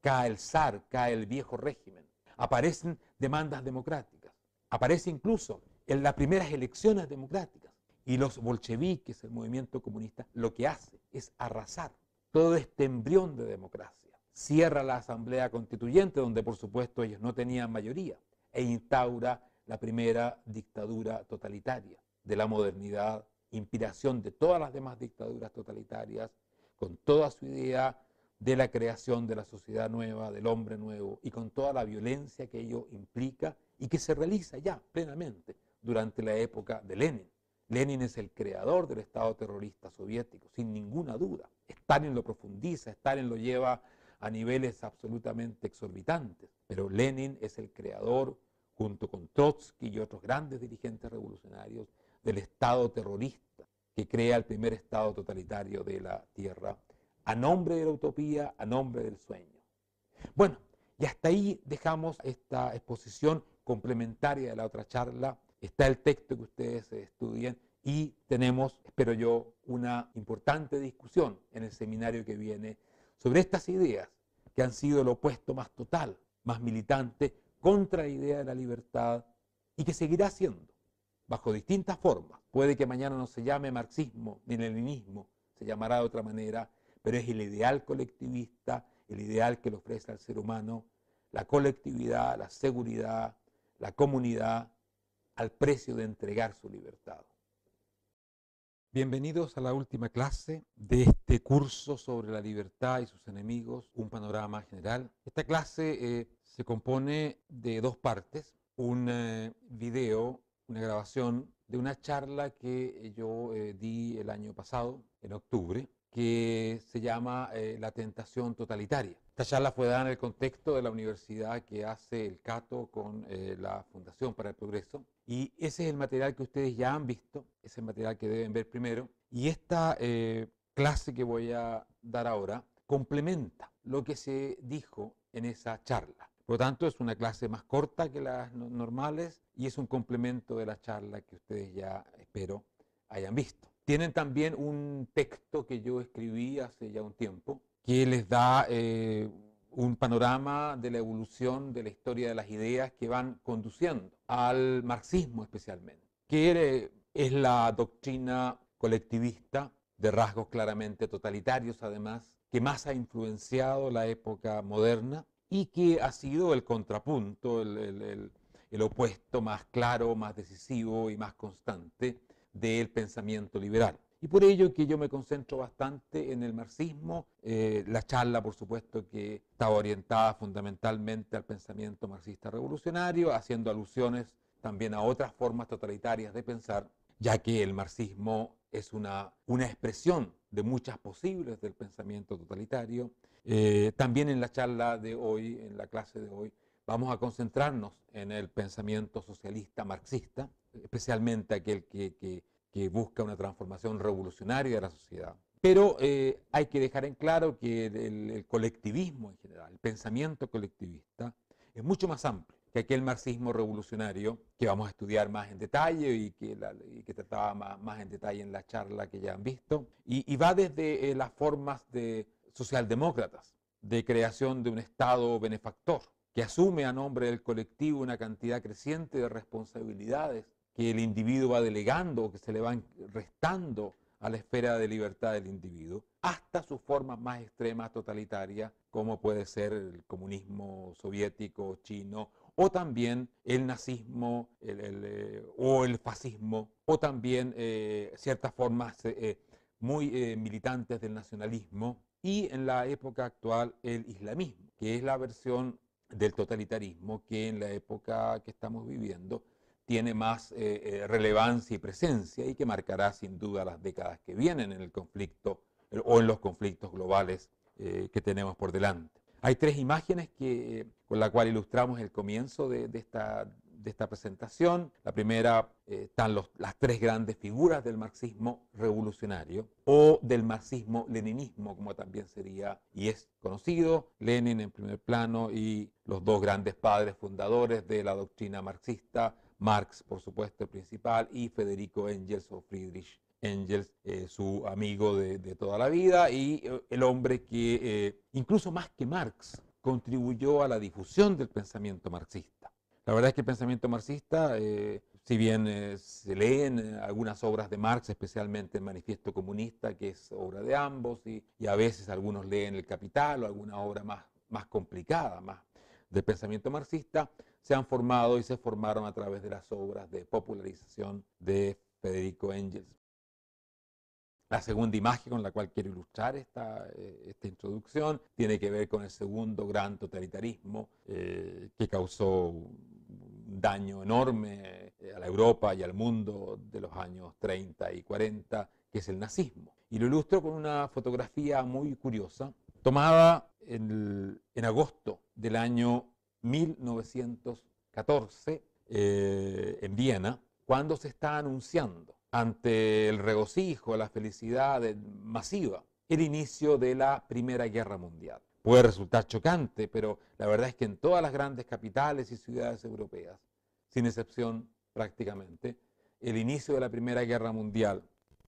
Cae el zar, cae el viejo régimen. Aparecen demandas democráticas. Aparece incluso en las primeras elecciones democráticas. Y los bolcheviques, el movimiento comunista, lo que hace es arrasar todo este embrión de democracia. Cierra la Asamblea Constituyente, donde por supuesto ellos no tenían mayoría, e instaura la primera dictadura totalitaria de la modernidad, inspiración de todas las demás dictaduras totalitarias, con toda su idea de la creación de la sociedad nueva, del hombre nuevo, y con toda la violencia que ello implica y que se realiza ya plenamente durante la época de Lenin. Lenin es el creador del Estado terrorista soviético, sin ninguna duda. Stalin lo profundiza, Stalin lo lleva a niveles absolutamente exorbitantes, pero Lenin es el creador, junto con Trotsky y otros grandes dirigentes revolucionarios, del Estado terrorista, que crea el primer Estado totalitario de la Tierra, a nombre de la utopía, a nombre del sueño. Bueno, y hasta ahí dejamos esta exposición complementaria de la otra charla. Está el texto que ustedes estudien y tenemos, espero yo, una importante discusión en el seminario que viene sobre estas ideas que han sido el opuesto más total, más militante contra la idea de la libertad y que seguirá siendo bajo distintas formas. Puede que mañana no se llame marxismo ni leninismo, se llamará de otra manera, pero es el ideal colectivista, el ideal que le ofrece al ser humano la colectividad, la seguridad, la comunidad, al precio de entregar su libertad. Bienvenidos a la última clase de este curso sobre la libertad y sus enemigos, un panorama general. Esta clase se compone de 2 partes, un video, una grabación de una charla que yo di el año pasado, en octubre, que se llama La tentación totalitaria. Esta charla fue dada en el contexto de la universidad que hace el Cato con la Fundación para el Progreso, y ese es el material que ustedes ya han visto, ese es el material que deben ver primero, y esta clase que voy a dar ahora complementa lo que se dijo en esa charla. Por lo tanto, es una clase más corta que las normales y es un complemento de la charla que ustedes ya, espero, hayan visto. Tienen también un texto que yo escribí hace ya un tiempo, que les da un panorama de la evolución de la historia de las ideas que van conduciendo al marxismo especialmente, que es la doctrina colectivista, de rasgos claramente totalitarios además, que más ha influenciado la época moderna y que ha sido el contrapunto, el opuesto más claro, más decisivo y más constante del pensamiento liberal. Y por ello que yo me concentro bastante en el marxismo. La charla, por supuesto, que estaba orientada fundamentalmente al pensamiento marxista revolucionario, haciendo alusiones también a otras formas totalitarias de pensar, ya que el marxismo es una expresión de muchas posibles del pensamiento totalitario. También en la charla de hoy, en la clase de hoy, vamos a concentrarnos en el pensamiento socialista marxista, especialmente aquel que busca una transformación revolucionaria de la sociedad. Pero hay que dejar en claro que el colectivismo en general, el pensamiento colectivista, es mucho más amplio que aquel marxismo revolucionario que vamos a estudiar más en detalle y que trataba más en detalle en la charla que ya han visto. Y va desde las formas de socialdemócratas, de creación de un Estado benefactor, que asume a nombre del colectivo una cantidad creciente de responsabilidades que el individuo va delegando o que se le van restando a la esfera de libertad del individuo, hasta sus formas más extremas totalitarias, como puede ser el comunismo soviético, chino, o también el nazismo o el fascismo, o también ciertas formas muy militantes del nacionalismo, y en la época actual el islamismo, que es la versión del totalitarismo que en la época que estamos viviendo tiene más relevancia y presencia y que marcará sin duda las décadas que vienen en el conflicto o en los conflictos globales que tenemos por delante. Hay tres imágenes con las cuales ilustramos el comienzo de esta presentación. La primera, están las tres grandes figuras del marxismo revolucionario o del marxismo-leninismo, como también sería y es conocido. Lenin en primer plano y los dos grandes padres fundadores de la doctrina marxista, Marx, por supuesto, el principal, y Federico Engels o Friedrich Engels, su amigo de toda la vida y el hombre que, incluso más que Marx, contribuyó a la difusión del pensamiento marxista. La verdad es que el pensamiento marxista, si bien se leen algunas obras de Marx, especialmente el Manifiesto Comunista, que es obra de ambos, y a veces algunos leen El Capital o alguna obra más complicada, más del pensamiento marxista, se han formado y se formaron a través de las obras de popularización de Federico Engels. La segunda imagen con la cual quiero ilustrar esta introducción tiene que ver con el segundo gran totalitarismo que causó un daño enorme a la Europa y al mundo de los años 30 y 40, que es el nazismo. Y lo ilustro con una fotografía muy curiosa, tomada en agosto del año 1914 en Viena, cuando se está anunciando ante el regocijo, la felicidad masiva, el inicio de la Primera Guerra Mundial. Puede resultar chocante, pero la verdad es que en todas las grandes capitales y ciudades europeas, sin excepción prácticamente, el inicio de la Primera Guerra Mundial,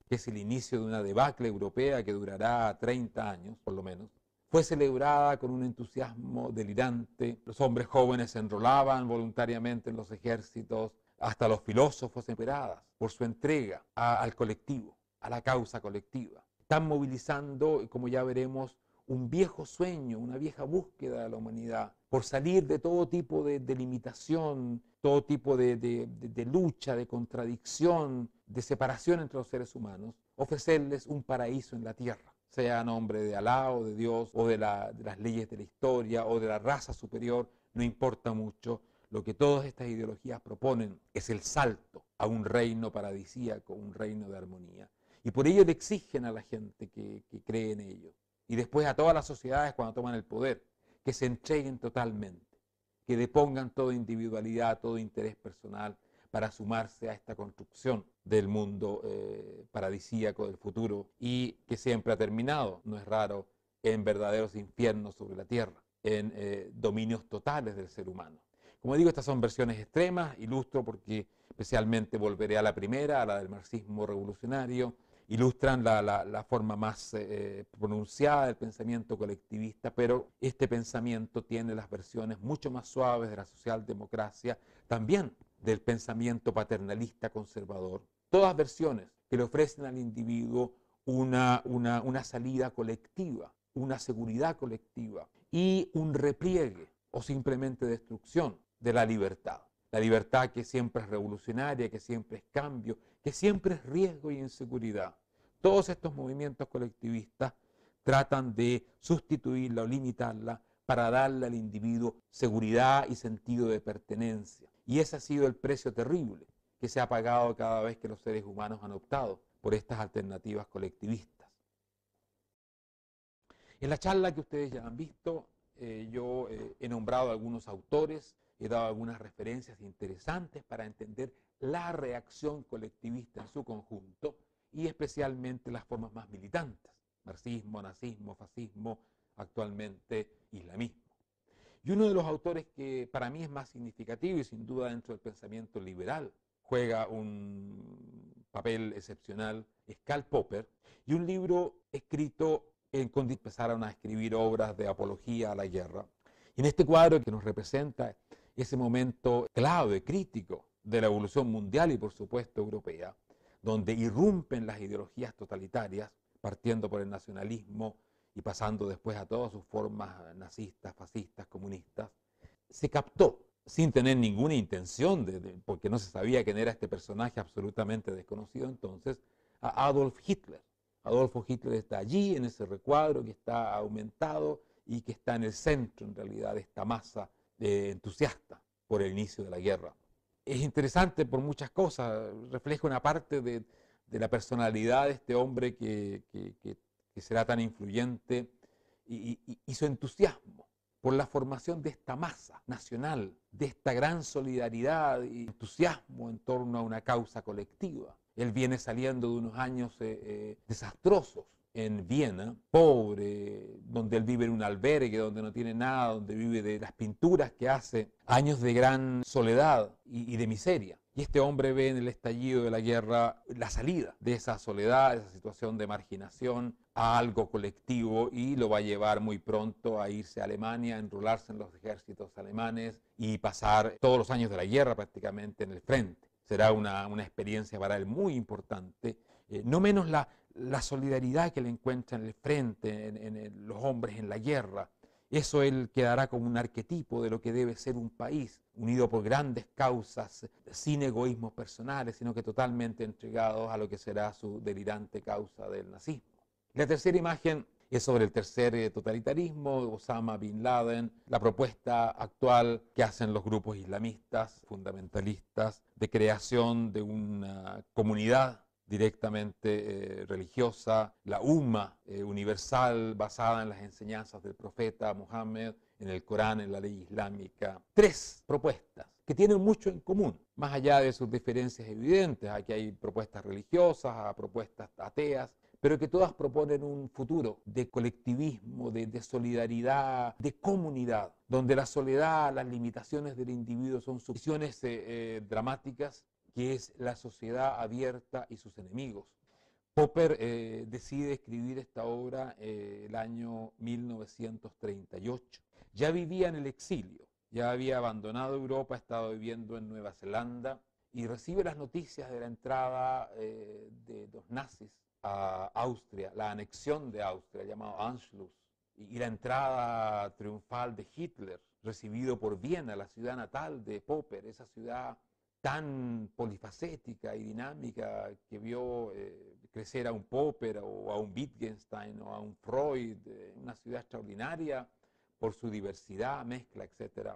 que es el inicio de una debacle europea que durará 30 años, por lo menos, fue celebrada con un entusiasmo delirante. Los hombres jóvenes se enrolaban voluntariamente en los ejércitos, hasta los filósofos esperadas por su entrega al colectivo, a la causa colectiva. Están movilizando, como ya veremos, un viejo sueño, una vieja búsqueda de la humanidad por salir de todo tipo de limitación, todo tipo de lucha, de contradicción, de separación entre los seres humanos, ofrecerles un paraíso en la tierra, sea a nombre de Alá o de Dios o de las leyes de la historia o de la raza superior, no importa mucho. Lo que todas estas ideologías proponen es el salto a un reino paradisíaco, un reino de armonía. Y por ello le exigen a la gente que cree en ello. Y después a todas las sociedades cuando toman el poder, que se entreguen totalmente, que depongan toda individualidad, todo interés personal para sumarse a esta construcción del mundo paradisíaco del futuro y que siempre ha terminado, no es raro, en verdaderos infiernos sobre la tierra, en dominios totales del ser humano. Como digo, estas son versiones extremas, ilustro porque especialmente volveré a la primera, a la del marxismo revolucionario, ilustran la forma más pronunciada del pensamiento colectivista, pero este pensamiento tiene las versiones mucho más suaves de la socialdemocracia, también del pensamiento paternalista conservador, todas versiones que le ofrecen al individuo una salida colectiva, una seguridad colectiva y un repliegue o simplemente destrucción de la libertad. La libertad que siempre es revolucionaria, que siempre es cambio, que siempre es riesgo y inseguridad. Todos estos movimientos colectivistas tratan de sustituirla o limitarla para darle al individuo seguridad y sentido de pertenencia. Y ese ha sido el precio terrible que se ha pagado cada vez que los seres humanos han optado por estas alternativas colectivistas. En la charla que ustedes ya han visto, yo he nombrado algunos autores, he dado algunas referencias interesantes para entender la reacción colectivista en su conjunto y especialmente las formas más militantes: marxismo, nazismo, fascismo, actualmente islamismo. Y uno de los autores que para mí es más significativo y sin duda dentro del pensamiento liberal juega un papel excepcional es Karl Popper, y un libro escrito cuando empezaron a escribir obras de apología a la guerra. Y en este cuadro que nos representa ese momento clave, crítico de la evolución mundial y por supuesto europea, donde irrumpen las ideologías totalitarias, partiendo por el nacionalismo y pasando después a todas sus formas nazistas, fascistas, comunistas, se captó, sin tener ninguna intención, porque no se sabía quién era este personaje absolutamente desconocido entonces, a Adolf Hitler. Adolfo Hitler está allí, en ese recuadro que está aumentado y que está en el centro, en realidad, de esta masa entusiasta por el inicio de la guerra. Es interesante por muchas cosas, refleja una parte de la personalidad de este hombre que será tan influyente y su entusiasmo por la formación de esta masa nacional, de esta gran solidaridad y entusiasmo en torno a una causa colectiva. Él viene saliendo de unos años desastrosos en Viena, pobre, donde él vive en un albergue, donde no tiene nada, donde vive de las pinturas que hace, años de gran soledad y de miseria. Y este hombre ve en el estallido de la guerra la salida de esa soledad, de esa situación de marginación, a algo colectivo, y lo va a llevar muy pronto a irse a Alemania, a enrolarse en los ejércitos alemanes y pasar todos los años de la guerra prácticamente en el frente. Será una experiencia para él muy importante, no menos la solidaridad que le encuentra en el frente, en los hombres en la guerra. Eso él quedará como un arquetipo de lo que debe ser un país, unido por grandes causas, sin egoísmos personales, sino que totalmente entregados a lo que será su delirante causa del nazismo. La tercera imagen es sobre el tercer totalitarismo, Osama Bin Laden, la propuesta actual que hacen los grupos islamistas, fundamentalistas, de creación de una comunidad directamente religiosa, la Umma universal basada en las enseñanzas del profeta Muhammad, en el Corán, en la ley islámica. Tres propuestas que tienen mucho en común, más allá de sus diferencias evidentes. Aquí hay propuestas religiosas, propuestas ateas, pero que todas proponen un futuro de colectivismo, de solidaridad, de comunidad, donde la soledad, las limitaciones del individuo son visiones dramáticas, que es la sociedad abierta y sus enemigos. Popper decide escribir esta obra el año 1938. Ya vivía en el exilio, ya había abandonado Europa, estaba viviendo en Nueva Zelanda y recibe las noticias de la entrada de los nazis a Austria, la anexión de Austria, llamado Anschluss, y la entrada triunfal de Hitler, recibido por Viena, la ciudad natal de Popper, esa ciudad tan polifacética y dinámica que vio crecer a un Popper o a un Wittgenstein o a un Freud, una ciudad extraordinaria por su diversidad, mezcla, etc.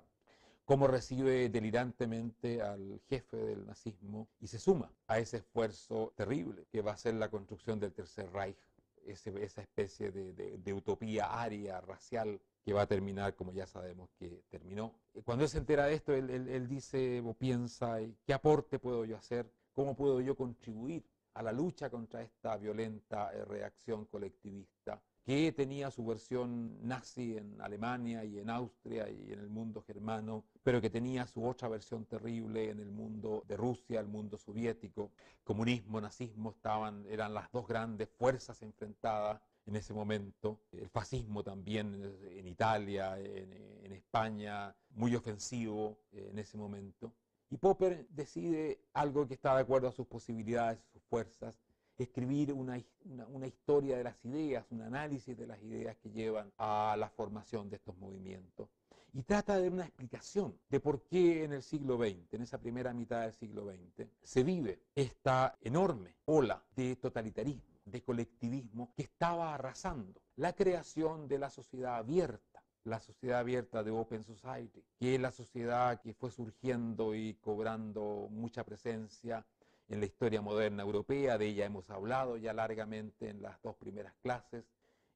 Cómo recibe delirantemente al jefe del nazismo y se suma a ese esfuerzo terrible que va a ser la construcción del Tercer Reich, esa especie de utopía aria, racial, que va a terminar como ya sabemos que terminó. Cuando él se entera de esto, él dice o piensa, ¿qué aporte puedo yo hacer? ¿Cómo puedo yo contribuir a la lucha contra esta violenta reacción colectivista que tenía su versión nazi en Alemania y en Austria y en el mundo germano, pero que tenía su otra versión terrible en el mundo de Rusia, el mundo soviético? Comunismo, nazismo eran las dos grandes fuerzas enfrentadas en ese momento. El fascismo también en Italia, en España, muy ofensivo en ese momento. Y Popper decide algo que está de acuerdo a sus posibilidades, sus fuerzas, escribir una historia de las ideas, un análisis de las ideas que llevan a la formación de estos movimientos. Y trata de dar una explicación de por qué en el siglo XX, en esa primera mitad del siglo XX, se vive esta enorme ola de totalitarismo, de colectivismo que estaba arrasando la creación de la sociedad abierta de Open Society, que es la sociedad que fue surgiendo y cobrando mucha presencia en la historia moderna europea. De ella hemos hablado ya largamente en las dos primeras clases,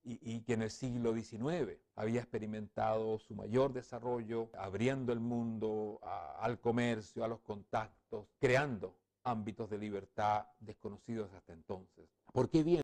y que en el siglo XIX había experimentado su mayor desarrollo, abriendo el mundo al comercio, a los contactos, creando ámbitos de libertad desconocidos hasta entonces. ¿Por qué viene